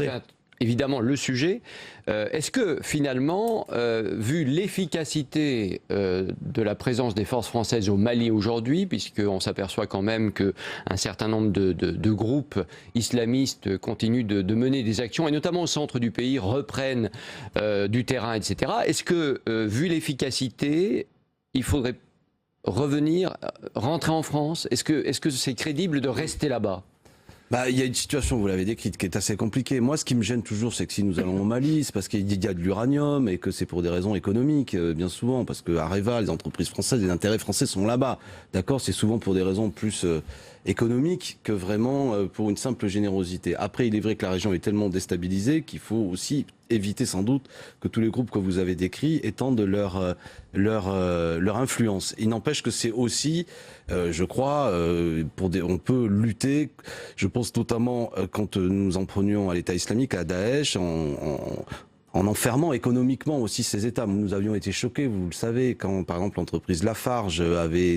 évidemment le sujet. Est-ce que finalement, vu l'efficacité de la présence des forces françaises au Mali aujourd'hui, puisqu'on s'aperçoit quand même qu'un certain nombre de groupes islamistes continuent de mener des actions, et notamment au centre du pays, reprennent du terrain, etc. Est-ce que, vu l'efficacité, il faudrait revenir, rentrer en France? Est-ce que c'est crédible de rester là-bas? Il y a une situation, vous l'avez décrite, qui est assez compliquée. Moi, ce qui me gêne toujours, c'est que si nous allons au Mali, c'est parce qu'il y a de l'uranium et que c'est pour des raisons économiques, bien souvent, parce que Areva, les entreprises françaises, les intérêts français sont là-bas. D'accord, c'est souvent pour des raisons plus économiques que vraiment pour une simple générosité. Après, il est vrai que la région est tellement déstabilisée qu'il faut aussi éviter sans doute que tous les groupes que vous avez décrits étendent leur influence. Il n'empêche que c'est aussi, je crois, on peut lutter, je pense notamment quand nous en prenions à l'État islamique, à Daesh, en enfermant économiquement aussi ces États. Nous avions été choqués, vous le savez, quand par exemple l'entreprise Lafarge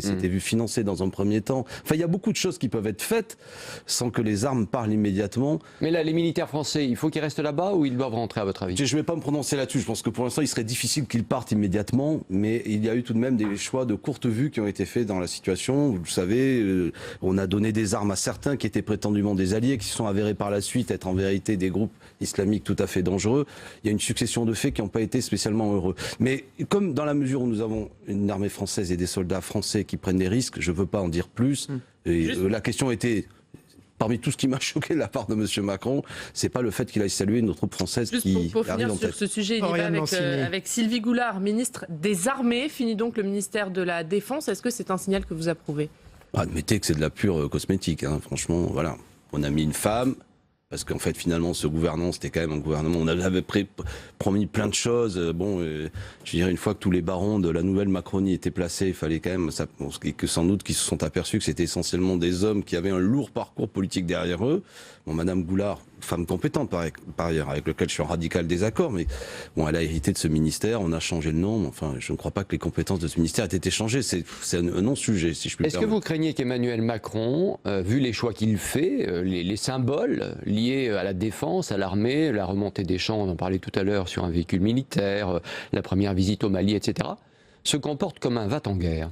s'était vue financer dans un premier temps. Enfin, il y a beaucoup de choses qui peuvent être faites sans que les armes parlent immédiatement. Mais là, les militaires français, il faut qu'ils restent là-bas ou ils doivent rentrer à votre avis? Je ne vais pas me prononcer là-dessus. Je pense que pour l'instant, il serait difficile qu'ils partent immédiatement, mais il y a eu tout de même des choix de courte vue qui ont été faits dans la situation. Vous le savez, on a donné des armes à certains qui étaient prétendument des alliés, qui se sont avérés par la suite être en vérité des groupes islamiques tout à fait dangereux. Il y a une succession de faits qui n'ont pas été spécialement heureux. Mais comme dans la mesure où nous avons une armée française et des soldats français qui prennent des risques, je ne veux pas en dire plus. Et la question était, parmi tout ce qui m'a choqué de la part de M. Macron, c'est pas le fait qu'il aille saluer nos troupes françaises qui pour finir arrivent en tête. sur ce sujet, il y va avec Sylvie Goulard, ministre des Armées, finit donc le ministère de la Défense. Est-ce que c'est un signal que vous approuvez? Admettez que c'est de la pure cosmétique, hein. Franchement, voilà. On a mis une femme, parce qu'en fait, finalement, ce gouvernement, c'était quand même un gouvernement, on avait promis plein de choses. Je veux dire, une fois que tous les barons de la nouvelle Macronie étaient placés, il fallait quand même, que sans doute qu'ils se sont aperçus que c'était essentiellement des hommes qui avaient un lourd parcours politique derrière eux. Bon, Madame Goulard, femme compétente par ailleurs, avec laquelle je suis en radical désaccord, mais bon, elle a hérité de ce ministère, on a changé le nom, enfin, je ne crois pas que les compétences de ce ministère aient été changées, c'est un non-sujet, si je puis me permettre. Est-ce que vous craignez qu'Emmanuel Macron, vu les choix qu'il fait, les symboles liés à la défense, à l'armée, la remontée des champs, on en parlait tout à l'heure sur un véhicule militaire, la première visite au Mali, etc., se comporte comme un va-t-en-guerre?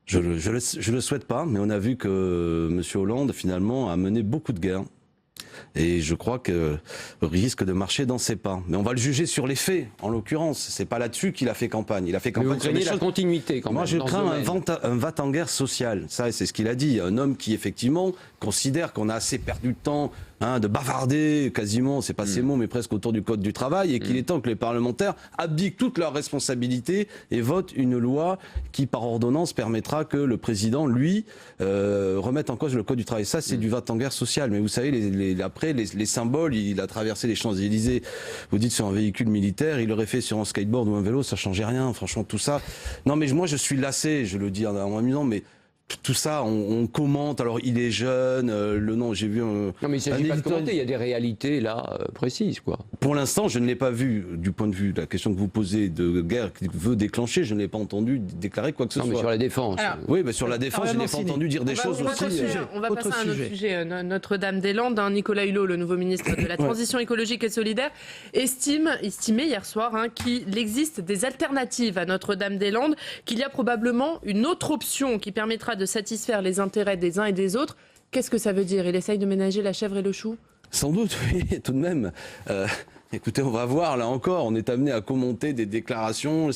Je le souhaite pas, mais on a vu que M. Hollande, finalement, a mené beaucoup de guerres. Et je crois qu'il risque de marcher dans ses pas. Mais on va le juger sur les faits, en l'occurrence. C'est pas là-dessus qu'il a fait campagne. Il a fait campagne. Mais vous craignez la continuité quand même. Moi, je crains un va-t-en-guerre social. Ça, c'est ce qu'il a dit. Un homme qui, effectivement, considère qu'on a assez perdu de temps, de bavarder quasiment, c'est pas ces mots, mais presque autour du code du travail, et qu'il est temps que les parlementaires abdiquent toutes leurs responsabilités et votent une loi qui, par ordonnance, permettra que le président, lui, remette en cause le code du travail. Ça, c'est du va-t-en-guerre social. Mais vous savez, après, les symboles, il a traversé les Champs-Élysées, vous dites sur un véhicule militaire, il l'aurait fait sur un skateboard ou un vélo, ça changeait rien, franchement, tout ça. Non, mais moi, je suis lassé, je le dis en m'amusant, mais tout ça, on commente. Alors, il est jeune, le nom, j'ai vu un... Non, mais il ne s'agit pas de commenter, il y a des réalités, là, précises, quoi. Pour l'instant, je ne l'ai pas vu, du point de vue de la question que vous posez de guerre qu'il veut déclencher, je ne l'ai pas entendu déclarer quoi que ce soit. Non, mais sur la défense. Alors, oui, mais sur la défense, je n'ai pas entendu dire des choses aussi. On va passer à un autre sujet. Notre-Dame-des-Landes, Nicolas Hulot, le nouveau ministre de la Transition écologique et solidaire, estimait hier soir qu'il existe des alternatives à Notre-Dame-des-Landes, qu'il y a probablement une autre option qui permettra de satisfaire les intérêts des uns et des autres. Qu'est-ce que ça veut dire? Il essaye de ménager la chèvre et le chou? Sans doute, oui, tout de même. Écoutez, on va voir, là encore, on est amené à commenter des déclarations.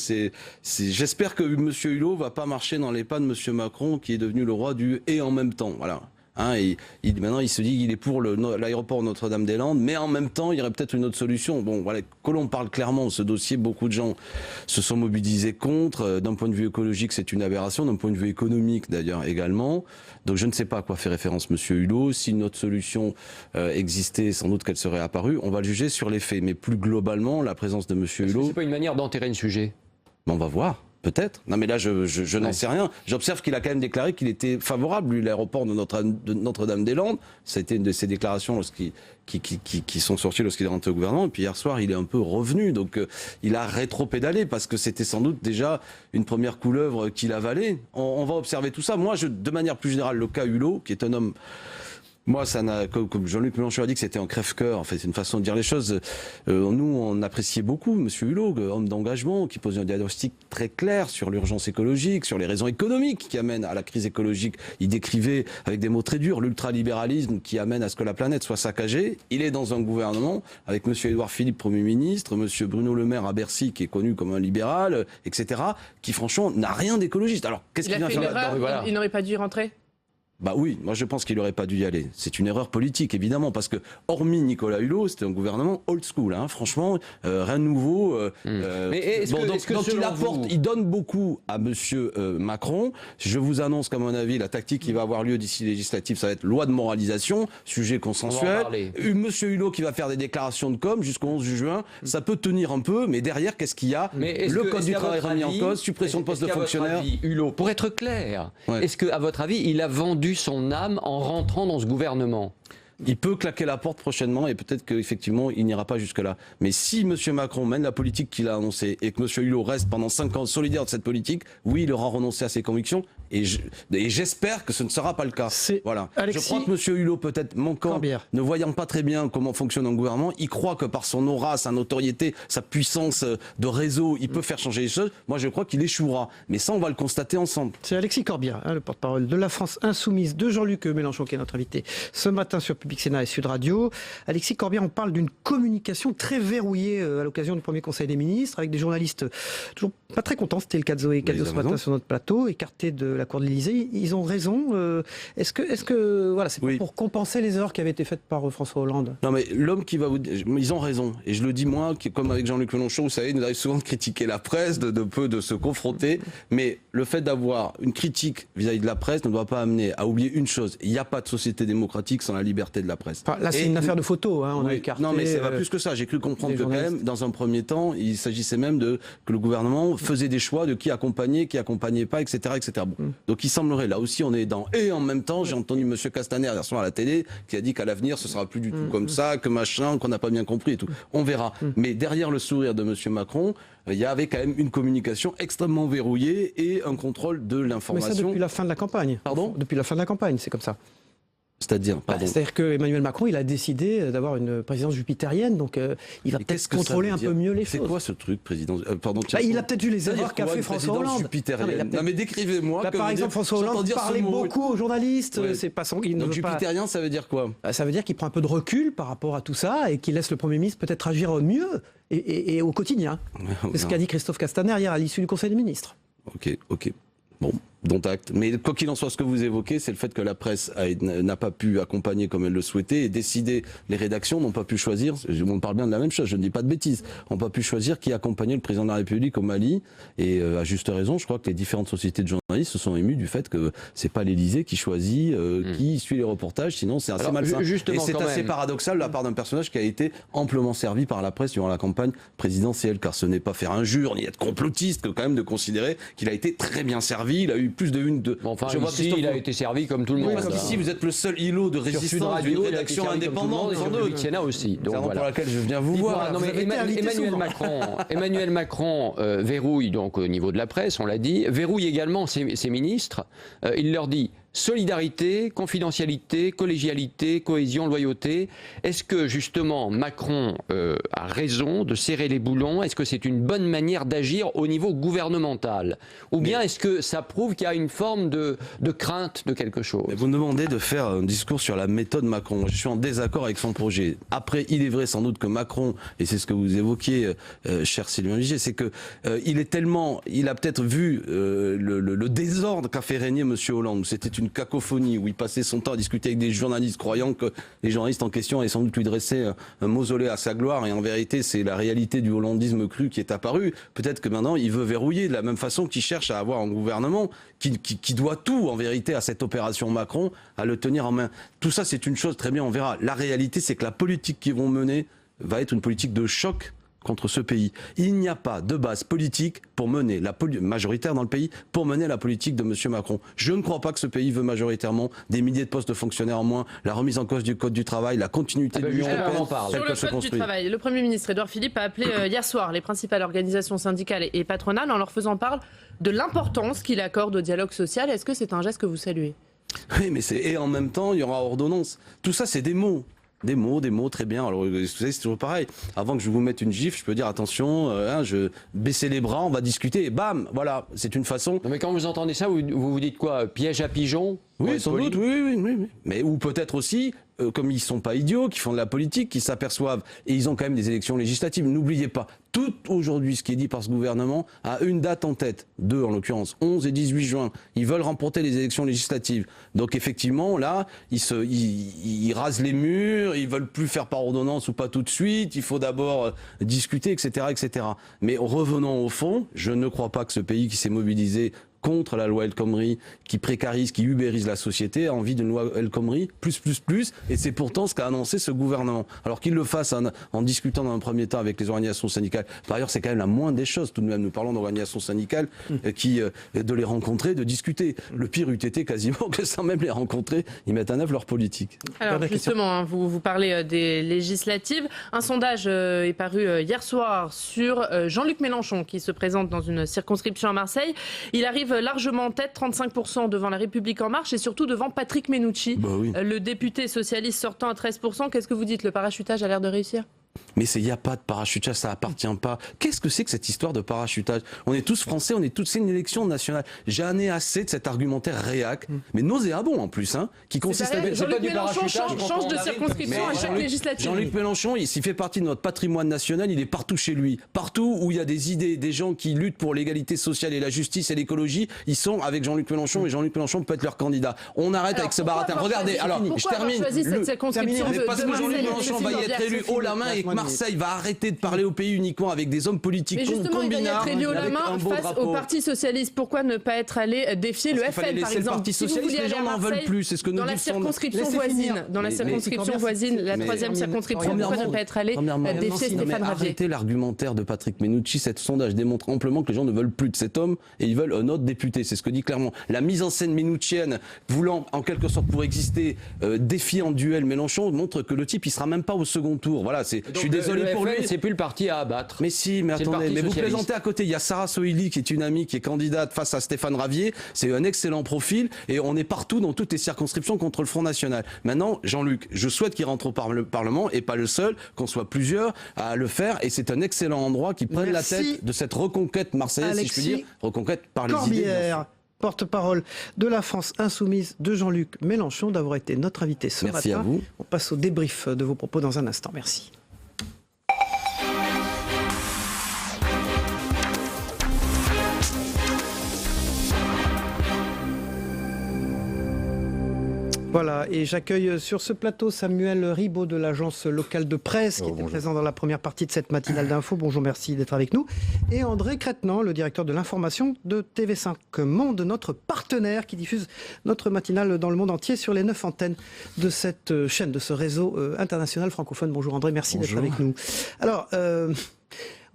J'espère que M. Hulot va pas marcher dans les pas de M. Macron, qui est devenu le roi du « et en même temps ». Voilà. Et maintenant, il se dit qu'il est pour l'aéroport Notre-Dame-des-Landes, mais en même temps, il y aurait peut-être une autre solution. Bon, voilà, que l'on parle clairement de ce dossier, beaucoup de gens se sont mobilisés contre. D'un point de vue écologique, c'est une aberration. D'un point de vue économique, d'ailleurs, également. Donc, je ne sais pas à quoi fait référence Monsieur Hulot. Si une autre solution existait, sans doute qu'elle serait apparue. On va le juger sur les faits. Mais plus globalement, la présence de Monsieur Hulot... C'est pas une manière d'enterrer le sujet. On va voir. Peut-être. Non, mais là, je n'en sais rien. J'observe qu'il a quand même déclaré qu'il était favorable, lui, l'aéroport de Notre-Dame-des-Landes. Ça a été une de ses déclarations qui sont sorties lorsqu'il est rentré au gouvernement. Et puis hier soir, il est un peu revenu. Donc, il a rétro-pédalé parce que c'était sans doute déjà une première couleuvre qu'il avalait. On va observer tout ça. Moi, de manière plus générale, le cas Hulot, qui est un homme... Moi, ça n'a, comme Jean-Luc Mélenchon a dit que c'était un crève-cœur. En fait, c'est une façon de dire les choses. Nous, on appréciait beaucoup Monsieur Hulot, homme d'engagement, qui posait un diagnostic très clair sur l'urgence écologique, sur les raisons économiques qui amènent à la crise écologique. Il décrivait avec des mots très durs l'ultralibéralisme qui amène à ce que la planète soit saccagée. Il est dans un gouvernement avec Monsieur Édouard Philippe, Premier ministre, Monsieur Bruno Le Maire à Bercy, qui est connu comme un libéral, etc., qui franchement n'a rien d'écologiste. Alors, qu'est-ce qu'il vient faire là-dedans ? Il n'aurait pas dû y rentrer ? Bah oui, moi je pense qu'il n'aurait pas dû y aller. C'est une erreur politique, évidemment, parce que, hormis Nicolas Hulot, c'était un gouvernement old school, franchement, rien de nouveau. Mais il donne beaucoup à Monsieur Macron. Je vous annonce qu'à mon avis, la tactique qui va avoir lieu d'ici législative, ça va être loi de moralisation, sujet consensuel. Monsieur Hulot qui va faire des déclarations de com jusqu'au 11 juin, ça peut tenir un peu, mais derrière, qu'est-ce qu'il y a ? Le code du travail remis en cause, suppression de postes de fonctionnaires. Hulot, pour être clair, est-ce qu'à votre avis, il a vendu son âme en rentrant dans ce gouvernement ? Il peut claquer la porte prochainement et peut-être qu'effectivement, il n'ira pas jusque-là. Mais si M. Macron mène la politique qu'il a annoncée et que M. Hulot reste pendant 5 ans solidaire de cette politique, oui, il aura renoncé à ses convictions et j'espère que ce ne sera pas le cas. Voilà. Je crois que M. Hulot, peut-être manquant, ne voyant pas très bien comment fonctionne un gouvernement, il croit que par son aura, sa notoriété, sa puissance de réseau, il peut faire changer les choses. Moi, je crois qu'il échouera. Mais ça, on va le constater ensemble. C'est Alexis Corbière, le porte-parole de la France Insoumise, de Jean-Luc Mélenchon, qui est notre invité ce matin sur Public Sénat et Sud Radio. Alexis Corbière, on parle d'une communication très verrouillée à l'occasion du premier Conseil des ministres, avec des journalistes toujours pas très contents. C'était le cas de Zoé Cadio ce matin sur notre plateau, écartés de la cour de l'Élysée. Ils ont raison. Est-ce que voilà, c'est pour compenser les erreurs qui avaient été faites par François Hollande ? Non, mais l'homme qui va vous dire, ils ont raison. Et je le dis moi, comme avec Jean-Luc Mélenchon, vous savez, il nous arrive souvent de critiquer la presse, de se confronter. Mais le fait d'avoir une critique vis-à-vis de la presse ne doit pas amener à oublier une chose. Il n'y a pas de société démocratique sans la liberté de la presse. Enfin, là, c'est une affaire de photos. On a écarté. Non, mais ça va plus que ça. J'ai cru comprendre que quand même, dans un premier temps, il s'agissait même que le gouvernement faisait des choix de qui accompagnait pas, etc., etc. Bon. Donc il semblerait, là aussi, on est dans. Et en même temps, j'ai entendu M. Castaner hier soir à la télé qui a dit qu'à l'avenir, ce sera plus du tout comme ça, que machin, qu'on n'a pas bien compris et tout. On verra. Mais derrière le sourire de M. Macron, il y avait quand même une communication extrêmement verrouillée et un contrôle de l'information. Mais ça depuis la fin de la campagne. Pardon ? Depuis la fin de la campagne, c'est comme ça. C'est-à-dire, c'est-à-dire que Emmanuel Macron, il a décidé d'avoir une présidence jupitérienne, donc il va peut-être contrôler un peu mieux les choses. C'est quoi ce truc, président ? Il a peut-être vu les erreurs qu'a fait François Hollande. Non, mais décrivez-moi. Par exemple, François Hollande parlait beaucoup aux journalistes. Ouais. C'est pas son. Donc jupitérien, ça veut dire quoi ? Ça veut dire qu'il prend un peu de recul par rapport à tout ça et qu'il laisse le Premier ministre peut-être agir mieux et au quotidien. C'est ce qu'a dit Christophe Castaner hier à l'issue du Conseil des ministres. Ok. Bon, dont acte. Mais quoi qu'il en soit, ce que vous évoquez, c'est le fait que la presse n'a pas pu accompagner comme elle le souhaitait et décider, les rédactions n'ont pas pu choisir, on parle bien de la même chose, je ne dis pas de bêtises, n'ont pas pu choisir qui accompagnait le président de la République au Mali. Et à juste raison, je crois que les différentes sociétés de journalistes se sont émues du fait que c'est pas l'Élysée qui choisit, qui suit les reportages, sinon c'est assez malsain. Et c'est assez paradoxal de la part d'un personnage qui a été amplement servi par la presse durant la campagne présidentielle, car ce n'est pas faire injure ni être complotiste que quand même de considérer qu'il a été très bien servi. Il a eu plus de une de. Enfin, ici, il a été servi comme tout le monde. Parce qu'ici, vous êtes le seul îlot de résistance d'une rédaction indépendante. Et sur Sénat aussi. Donc voilà. Pour laquelle je viens vous voir. Non, mais Emmanuel Macron verrouille donc au niveau de la presse, on l'a dit, verrouille également ses ministres. Il leur dit solidarité, confidentialité, collégialité, cohésion, loyauté. Est-ce que justement Macron a raison de serrer les boulons ? Est-ce que c'est une bonne manière d'agir au niveau gouvernemental ? Ou bien est-ce que ça prouve qu'il y a une forme de crainte de quelque chose ? Vous me demandez de faire un discours sur la méthode Macron. Je suis en désaccord avec son projet. Après, il est vrai sans doute que Macron, et c'est ce que vous évoquiez, cher Sylvain Vigier, c'est que il a peut-être vu le désordre qu'a fait régner M. Hollande. C'était une une cacophonie, où il passait son temps à discuter avec des journalistes, croyant que les journalistes en question allaient sans doute lui dresser un mausolée à sa gloire, et en vérité, c'est la réalité du hollandisme cru qui est apparue. Peut-être que maintenant, il veut verrouiller de la même façon qu'il cherche à avoir un gouvernement qui doit tout, en vérité, à cette opération Macron, à le tenir en main. Tout ça, c'est une chose, très bien, on verra. La réalité, c'est que la politique qu'ils vont mener va être une politique de choc contre ce pays. Il n'y a pas de base politique pour mener majoritaire dans le pays, pour mener la politique de M. Macron. Je ne crois pas que ce pays veut majoritairement des milliers de postes de fonctionnaires en moins, la remise en cause du Code du travail, la continuité de l'Union européenne. Sur le Code du travail, le Premier ministre Édouard Philippe a appelé hier soir les principales organisations syndicales et patronales en leur faisant part de l'importance qu'il accorde au dialogue social. Est-ce que c'est un geste que vous saluez? Oui, mais et en même temps, il y aura ordonnance. Tout ça, c'est des mots. Des mots, très bien. Alors, vous savez, c'est toujours pareil. Avant que je vous mette une gifle, je peux dire attention, je baisser les bras, on va discuter, et bam, voilà, c'est une façon. Non, mais quand vous entendez ça, vous dites quoi? Piège à pigeons? Oui, sans doute, oui. Mais ou peut-être aussi, comme ils sont pas idiots, qui font de la politique, qui s'aperçoivent, et ils ont quand même des élections législatives. N'oubliez pas, tout aujourd'hui, ce qui est dit par ce gouvernement a une date en tête, 2 en l'occurrence, 11 et 18 juin. Ils veulent remporter les élections législatives. Donc effectivement, là, ils rasent les murs, ils veulent plus faire par ordonnance ou pas tout de suite. Il faut d'abord discuter, etc., etc. Mais revenons au fond, je ne crois pas que ce pays qui s'est mobilisé contre la loi El Khomri, qui précarise, qui ubérise la société, a envie d'une loi El Khomri plus, et c'est pourtant ce qu'a annoncé ce gouvernement. Alors qu'il le fasse en discutant dans un premier temps avec les organisations syndicales. Par ailleurs, c'est quand même la moindre des choses, tout de même, nous parlons d'organisations syndicales, de les rencontrer, de discuter. Le pire eût été quasiment que sans même les rencontrer, ils mettent en œuvre leur politique. Alors justement, vous parlez des législatives. Un sondage est paru hier soir sur Jean-Luc Mélenchon, qui se présente dans une circonscription à Marseille. Il arrive largement en tête, 35% devant La République En Marche et surtout devant Patrick Mennucci, le député socialiste sortant à 13%. Qu'est-ce que vous dites? Le parachutage a l'air de réussir? Mais il n'y a pas de parachutage, ça appartient pas. Qu'est-ce que c'est que cette histoire de parachutage? On est tous français, c'est une élection nationale. J'en ai assez de cet argumentaire réac, mais nauséabond en plus, qui consiste à... Jean-Luc Mélenchon change de circonscription à chaque législative. Jean-Luc Mélenchon, s'il fait partie de notre patrimoine national, il est partout chez lui. Partout où il y a des idées, des gens qui luttent pour l'égalité sociale et la justice et l'écologie, ils sont avec Jean-Luc Mélenchon et Jean-Luc Mélenchon peut être leur candidat. On arrête avec ce baratin. Regardez, alors je termine. Mais parce que Jean-Luc Mélenchon va y être élu haut la main et que Marseille va arrêter de parler au pays uniquement avec des hommes politiques combinards, avec un beau drapeau. Au Parti Socialiste, pourquoi ne pas être allé défier le FN, par exemple? Le Parti Socialiste, les gens n'en veulent plus, c'est ce que nous disons. Dans la circonscription voisine, la 3e circonscription, pourquoi ne pas être allé défier Stéphane Ravier? Arrêtez l'argumentaire de Patrick Mennucci, cet sondage démontre amplement que les gens ne veulent plus de cet homme et ils veulent un autre député, c'est ce que dit clairement. La mise en scène mennuccienne, voulant en quelque sorte pour exister, défier en duel Mélenchon, montre que le type il sera même pas au second tour. Voilà, je suis désolé pour lui. C'est plus le parti à abattre. Mais si, mais attendez, mais vous plaisantez à côté. Il y a Sarah Soili qui est une amie qui est candidate face à Stéphane Ravier. C'est un excellent profil et on est partout dans toutes les circonscriptions contre le Front National. Maintenant, Jean-Luc, je souhaite qu'il rentre au Parlement et pas le seul, qu'on soit plusieurs à le faire et c'est un excellent endroit qui prenne la tête de cette reconquête marseillaise, Alexis, si je puis dire, reconquête par les Corbière, idées. Porte-parole de la France Insoumise de Jean-Luc Mélenchon, d'avoir été notre invité ce Merci matin. À vous. On passe au débrief de vos propos dans un instant. Merci. Voilà, et j'accueille sur ce plateau Samuel Ribaud de l'agence locale de presse qui était présent dans la première partie de cette matinale d'info. Bonjour, merci d'être avec nous. Et André Crétenant, le directeur de l'information de TV5 Monde, notre partenaire qui diffuse notre matinale dans le monde entier sur les 9 antennes de cette chaîne, de ce réseau international francophone. Bonjour André, merci d'être avec nous. Alors,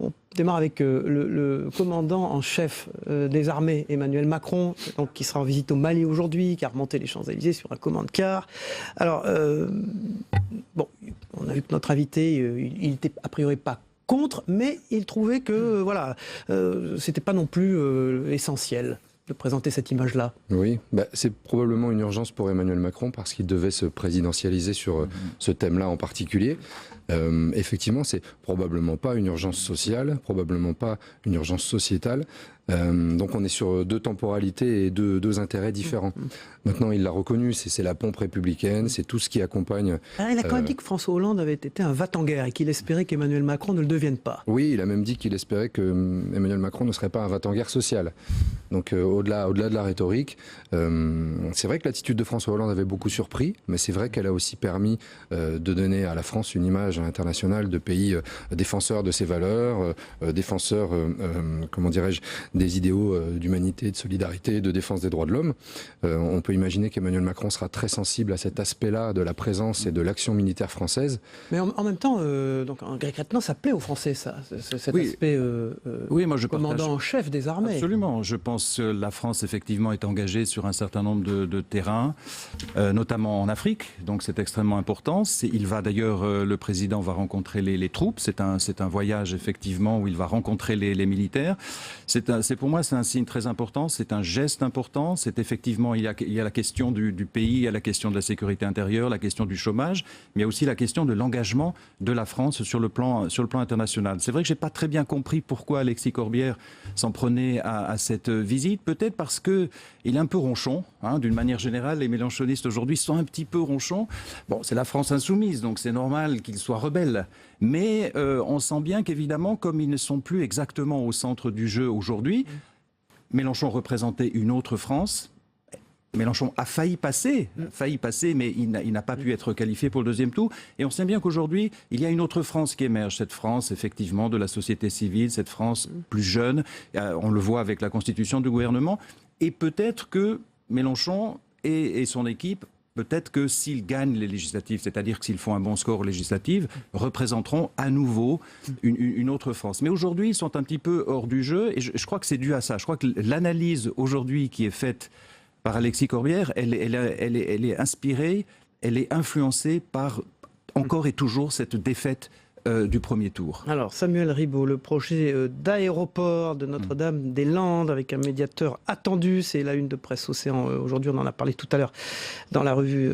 on démarre avec le commandant en chef des armées, Emmanuel Macron, donc, qui sera en visite au Mali aujourd'hui, qui a remonté les Champs-Élysées sur un commande-car. Alors, bon, on a vu que notre invité, il n'était a priori pas contre, mais il trouvait que voilà, c'était pas non plus essentiel de présenter cette image-là. Oui, c'est probablement une urgence pour Emmanuel Macron parce qu'il devait se présidentialiser sur ce thème-là en particulier. Effectivement, c'est probablement pas une urgence sociale, probablement pas une urgence sociétale. Donc on est sur deux temporalités et deux intérêts différents. Maintenant, il l'a reconnu, c'est la pompe républicaine, c'est tout ce qui accompagne... Alors, il a quand même dit que François Hollande avait été un va-t-en-guerre et qu'il espérait qu'Emmanuel Macron ne le devienne pas. Oui, il a même dit qu'il espérait que Emmanuel Macron ne serait pas un va-t-en-guerre social. Donc au-delà de la rhétorique, c'est vrai que l'attitude de François Hollande avait beaucoup surpris, mais c'est vrai qu'elle a aussi permis de donner à la France une image internationale de pays défenseur de ses valeurs, défenseur, comment dirais-je, des idéaux d'humanité, de solidarité, de défense des droits de l'homme. On peut imaginer qu'Emmanuel Macron sera très sensible à cet aspect-là de la présence et de l'action militaire française. Mais en même temps, donc en grec maintenant, ça plaît aux Français, ça, cet aspect oui, moi je commandant en chef des armées. Absolument. Je pense que la France, effectivement, est engagée sur un certain nombre de terrains, notamment en Afrique. Donc c'est extrêmement important. Il va d'ailleurs, le président va rencontrer les troupes. C'est un voyage, effectivement, où il va rencontrer les militaires. Pour moi, c'est un signe très important. C'est un geste important. C'est effectivement, il y a la question du pays, il y a la question de la sécurité intérieure, la question du chômage, mais il y a aussi la question de l'engagement de la France sur le plan international. C'est vrai que j'ai pas très bien compris pourquoi Alexis Corbière s'en prenait à cette visite. Peut-être parce que il est un peu ronchon. D'une manière générale, les mélenchonistes aujourd'hui sont un petit peu ronchons. Bon, c'est la France insoumise, donc c'est normal qu'ils soient rebelles. Mais on sent bien qu'évidemment, comme ils ne sont plus exactement au centre du jeu aujourd'hui, Mélenchon représentait une autre France. Mélenchon a failli passer, mais il n'a pas pu être qualifié pour le deuxième tour. Et on sait bien qu'aujourd'hui, il y a une autre France qui émerge. Cette France, effectivement, de la société civile, cette France plus jeune. On le voit avec la constitution du gouvernement. Et peut-être que Mélenchon et son équipe, peut-être que s'ils gagnent les législatives, c'est-à-dire que s'ils font un bon score législatif, représenteront à nouveau une autre France. Mais aujourd'hui, ils sont un petit peu hors du jeu. Et je crois que c'est dû à ça. Je crois que l'analyse aujourd'hui qui est faite par Alexis Corbière, elle est inspirée, elle est influencée par encore et toujours cette défaite du premier tour. Alors Samuel Ribaud, le projet d'aéroport de Notre-Dame-des-Landes avec un médiateur attendu, c'est la une de Presse Océan. Aujourd'hui, on en a parlé tout à l'heure dans la revue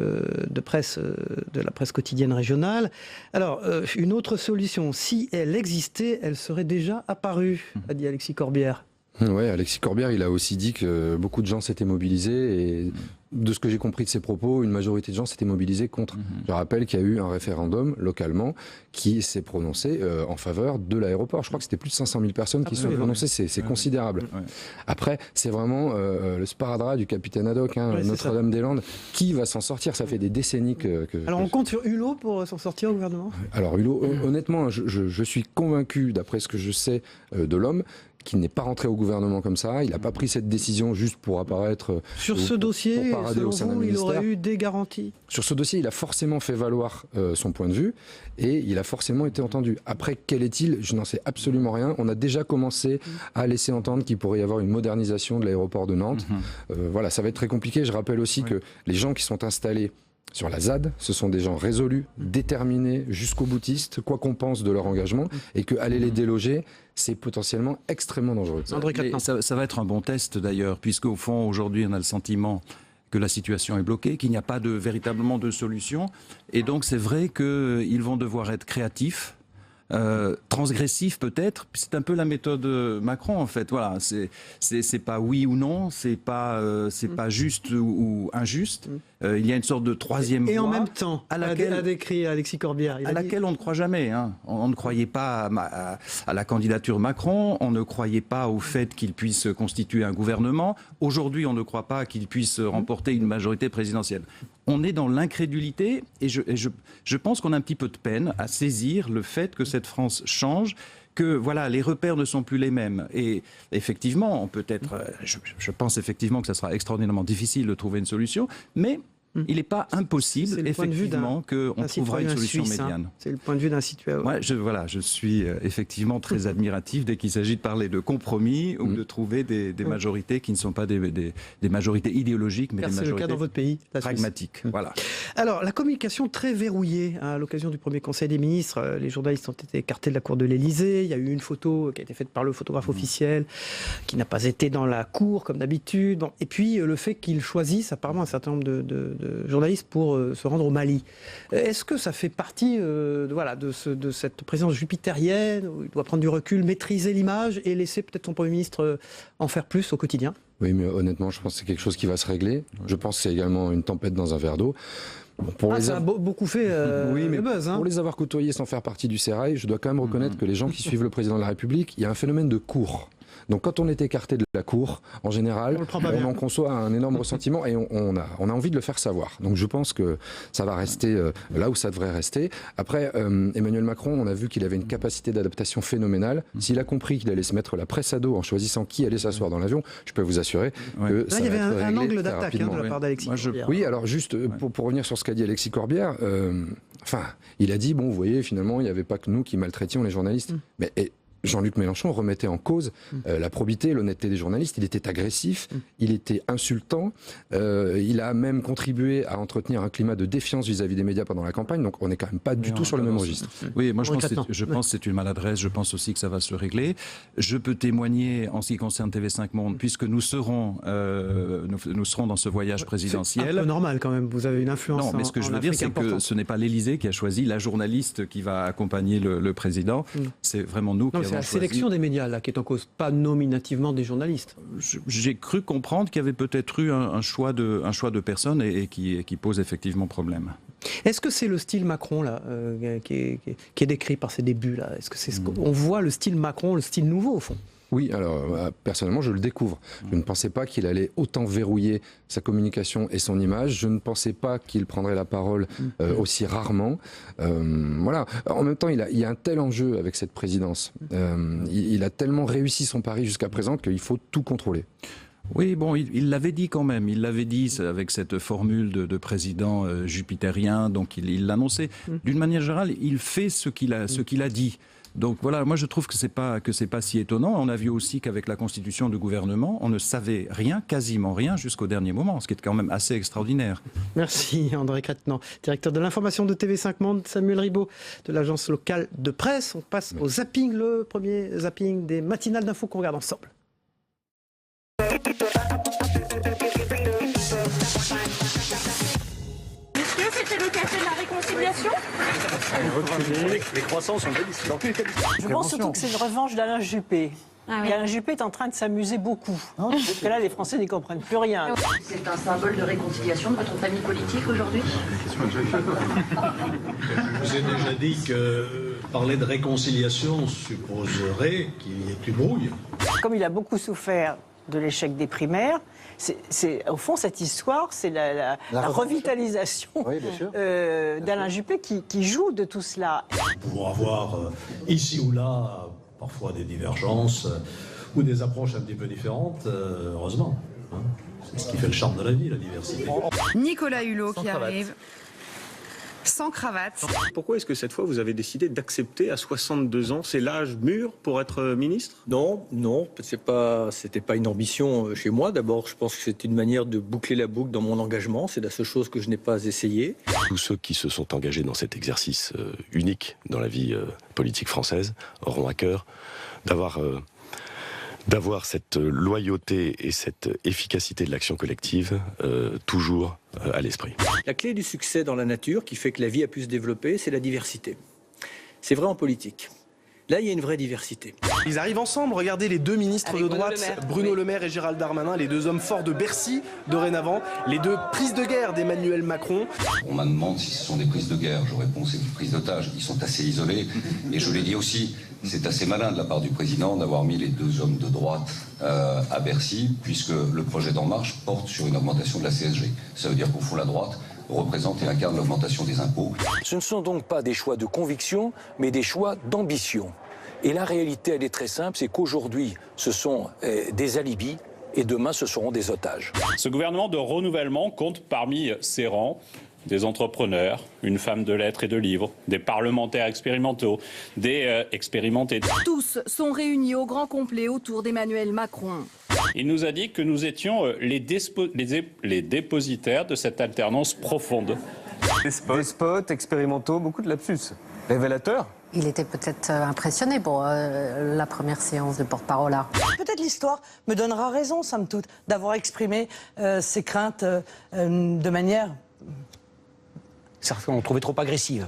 de presse de la presse quotidienne régionale. Alors, une autre solution, si elle existait, elle serait déjà apparue, a dit Alexis Corbière. Oui, Alexis Corbière, il a aussi dit que beaucoup de gens s'étaient mobilisés et de ce que j'ai compris de ses propos, une majorité de gens s'étaient mobilisés contre. Je rappelle qu'il y a eu un référendum localement qui s'est prononcé en faveur de l'aéroport. Je crois que c'était plus de 500 000 personnes qui se sont prononcées, c'est considérable. Après, c'est vraiment le sparadrap du capitaine Haddock, Notre-Dame-des-Landes. Qui va s'en sortir? Ça fait des décennies que... Alors on compte sur Hulot pour s'en sortir au gouvernement? Alors Hulot, honnêtement, je suis convaincu, d'après ce que je sais de l'homme, qu'il n'est pas rentré au gouvernement comme ça, il n'a pas pris cette décision juste pour apparaître... Sur ce dossier, selon vous, il aurait eu des garanties? Sur ce dossier, il a forcément fait valoir son point de vue et il a forcément été entendu. Après, quel est-il? Je n'en sais absolument rien. On a déjà commencé à laisser entendre qu'il pourrait y avoir une modernisation de l'aéroport de Nantes. Voilà, ça va être très compliqué. Je rappelle aussi que les gens qui sont installés sur la ZAD, ce sont des gens résolus, déterminés, jusqu'au boutiste, quoi qu'on pense de leur engagement, et qu'aller les déloger, c'est potentiellement extrêmement dangereux. Ça va être un bon test d'ailleurs, puisque au fond, aujourd'hui, on a le sentiment que la situation est bloquée, qu'il n'y a pas véritablement de solution. Et donc, c'est vrai qu'ils vont devoir être créatifs, transgressif peut-être. C'est un peu la méthode Macron en fait. Voilà, c'est pas oui ou non, c'est pas juste ou injuste. Il y a une sorte de troisième voie. Et en même temps, à laquelle a décrit Alexis Corbière. Laquelle on ne croit jamais. On ne croyait pas à la candidature Macron. On ne croyait pas au fait qu'il puisse constituer un gouvernement. Aujourd'hui, on ne croit pas qu'il puisse remporter une majorité présidentielle. On est dans l'incrédulité et je pense qu'on a un petit peu de peine à saisir le fait que cette France change, que voilà, les repères ne sont plus les mêmes. Et effectivement, je pense effectivement que ça sera extraordinairement difficile de trouver une solution, mais il n'est pas impossible, effectivement, qu'on trouvera une solution médiane. C'est le point de vue d'un citoyen. Ouais, je suis effectivement très admiratif dès qu'il s'agit de parler de compromis ou de trouver des majorités qui ne sont pas des majorités idéologiques, mais des majorités c'est le cas dans votre pays, pragmatiques. Voilà. Alors, la communication très verrouillée. À l'occasion du premier Conseil des ministres, les journalistes ont été écartés de la cour de l'Élysée. Il y a eu une photo qui a été faite par le photographe officiel, qui n'a pas été dans la cour, comme d'habitude. Bon. Et puis, le fait qu'ils choisissent apparemment un certain nombre de de journalistes pour se rendre au Mali. Est-ce que ça fait partie de cette présence jupitérienne où il doit prendre du recul, maîtriser l'image et laisser peut-être son Premier ministre en faire plus au quotidien ? Oui, mais honnêtement, je pense que c'est quelque chose qui va se régler. Je pense que c'est également une tempête dans un verre d'eau. Bon, ça a beaucoup fait oui, mais le buzz. Pour les avoir côtoyés sans faire partie du sérail, je dois quand même reconnaître que les gens qui suivent le président de la République, il y a un phénomène de cour. Donc quand on est écarté de la cour, en général, on en conçoit un énorme ressentiment et on a envie de le faire savoir. Donc je pense que ça va rester là où ça devrait rester. Après, Emmanuel Macron, on a vu qu'il avait une capacité d'adaptation phénoménale. S'il a compris qu'il allait se mettre la presse à dos en choisissant qui allait s'asseoir dans l'avion, je peux vous assurer que ça va être réglé. Là, il y avait un angle d'attaque de la part d'Alexis Corbière. Oui, alors juste pour revenir sur ce qu'a dit Alexis Corbière, il a dit, bon, vous voyez, finalement, il n'y avait pas que nous qui maltraitions les journalistes. Mais Jean-Luc Mélenchon remettait en cause la probité, l'honnêteté des journalistes. Il était agressif, il était insultant, il a même contribué à entretenir un climat de défiance vis-à-vis des médias pendant la campagne, donc on n'est quand même pas du tout sur le même registre. Oui, moi je pense que c'est une maladresse, je pense aussi que ça va se régler. Je peux témoigner en ce qui concerne TV5 Monde, puisque nous serons dans ce voyage présidentiel. C'est un peu normal quand même, vous avez une influence. Non, mais ce que je veux dire, c'est que ce n'est pas l'Élysée qui a choisi la journaliste qui va accompagner le président, c'est vraiment nous qui avons c'est la sélection des médias là qui est en cause, pas nominativement des journalistes. J'ai cru comprendre qu'il y avait peut-être eu un choix de personnes et qui pose effectivement problème. Est-ce que c'est le style Macron là qui est décrit par ses débuts là? Est-ce que c'est on voit le style Macron, le style nouveau au fond? Oui, alors personnellement, je le découvre. Je ne pensais pas qu'il allait autant verrouiller sa communication et son image. Je ne pensais pas qu'il prendrait la parole aussi rarement. Voilà. En même temps, il y a un tel enjeu avec cette présidence. Il a tellement réussi son pari jusqu'à présent qu'il faut tout contrôler. Oui, bon, il l'avait dit quand même. Il l'avait dit avec cette formule de président jupitérien, donc il l'annonçait. D'une manière générale, il fait ce qu'il a dit. Donc voilà, moi je trouve que c'est pas si étonnant. On a vu aussi qu'avec la constitution du gouvernement, on ne savait rien, quasiment rien, jusqu'au dernier moment, ce qui est quand même assez extraordinaire. Merci André Crétenant, directeur de l'information de TV5 Monde, Samuel Ribaud de l'agence locale de presse. On passe au zapping, le premier zapping des matinales d'infos qu'on regarde ensemble. Monsieur, c'était le café de la réconciliation ? Les croissants sont délicieux. Je pense surtout que c'est une revanche d'Alain Juppé. Ah oui. Alain Juppé est en train de s'amuser beaucoup. Parce que là, les Français n'y comprennent plus rien. C'est un symbole de réconciliation de votre famille politique aujourd'hui ? Je vous ai déjà dit que parler de réconciliation supposerait qu'il y ait une brouille. Comme il a beaucoup souffert de l'échec des primaires, au fond, cette histoire, c'est la revitalisation d'Alain Juppé qui joue de tout cela. Nous pouvons avoir ici ou là parfois des divergences ou des approches un petit peu différentes, heureusement. C'est ce qui fait le charme de la vie, la diversité. Nicolas Hulot qui arrive. Sans cravate. Pourquoi est-ce que cette fois vous avez décidé d'accepter à 62 ans, c'est l'âge mûr pour être ministre? Non, c'était pas une ambition chez moi. D'abord, je pense que c'est une manière de boucler la boucle dans mon engagement. C'est la seule chose que je n'ai pas essayé. Tous ceux qui se sont engagés dans cet exercice unique dans la vie politique française auront à cœur d'avoir cette loyauté et cette efficacité de l'action collective toujours à l'esprit. La clé du succès dans la nature, qui fait que la vie a pu se développer, c'est la diversité. C'est vrai en politique. Là, il y a une vraie diversité. Ils arrivent ensemble, regardez les deux ministres de droite, Bruno Le Maire et Gérald Darmanin, les deux hommes forts de Bercy dorénavant, les deux prises de guerre d'Emmanuel Macron. On m'a demandé si ce sont des prises de guerre, je réponds c'est des prises d'otages. Ils sont assez isolés, et je l'ai dit aussi, c'est assez malin de la part du président d'avoir mis les deux hommes de droite à Bercy, puisque le projet d'En Marche porte sur une augmentation de la CSG. Ça veut dire qu'au fond la droite représente et incarne l'augmentation des impôts. Ce ne sont donc pas des choix de conviction, mais des choix d'ambition. Et la réalité, elle est très simple, c'est qu'aujourd'hui, ce sont des alibis et demain, ce seront des otages. Ce gouvernement de renouvellement compte parmi ses rangs des entrepreneurs, une femme de lettres et de livres, des parlementaires expérimentaux, des expérimentés. Tous sont réunis au grand complet autour d'Emmanuel Macron. Il nous a dit que nous étions les dépositaires de cette alternance profonde. Des spots expérimentaux, beaucoup de lapsus. Révélateur. Il était peut-être impressionné pour la première séance de porte-parole là. Peut-être l'histoire me donnera raison, somme toute, d'avoir exprimé ses craintes de manière certains ont trouvé trop agressive.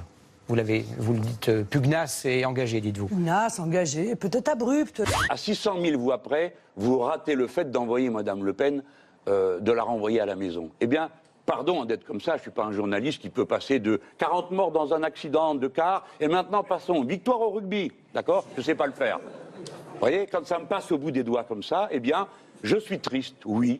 Vous le dites pugnace et engagée, dites-vous. Pugnace, engagée, peut-être abrupte. À 600 000 voix près, vous ratez le fait d'envoyer Mme Le Pen, de la renvoyer à la maison. Eh bien, pardon d'être comme ça, je ne suis pas un journaliste qui peut passer de 40 morts dans un accident de car, et maintenant passons, victoire au rugby, d'accord? Je ne sais pas le faire. Vous voyez, quand ça me passe au bout des doigts comme ça, eh bien, je suis triste, oui.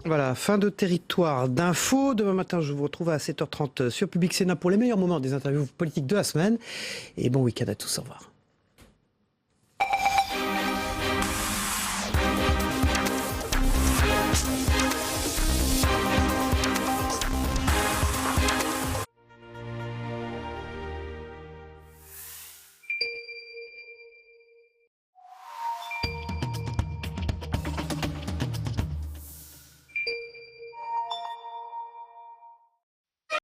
Voilà, fin de Territoire d'info. Demain matin, je vous retrouve à 7h30 sur Public Sénat pour les meilleurs moments des interviews politiques de la semaine. Et bon week-end à tous, au revoir.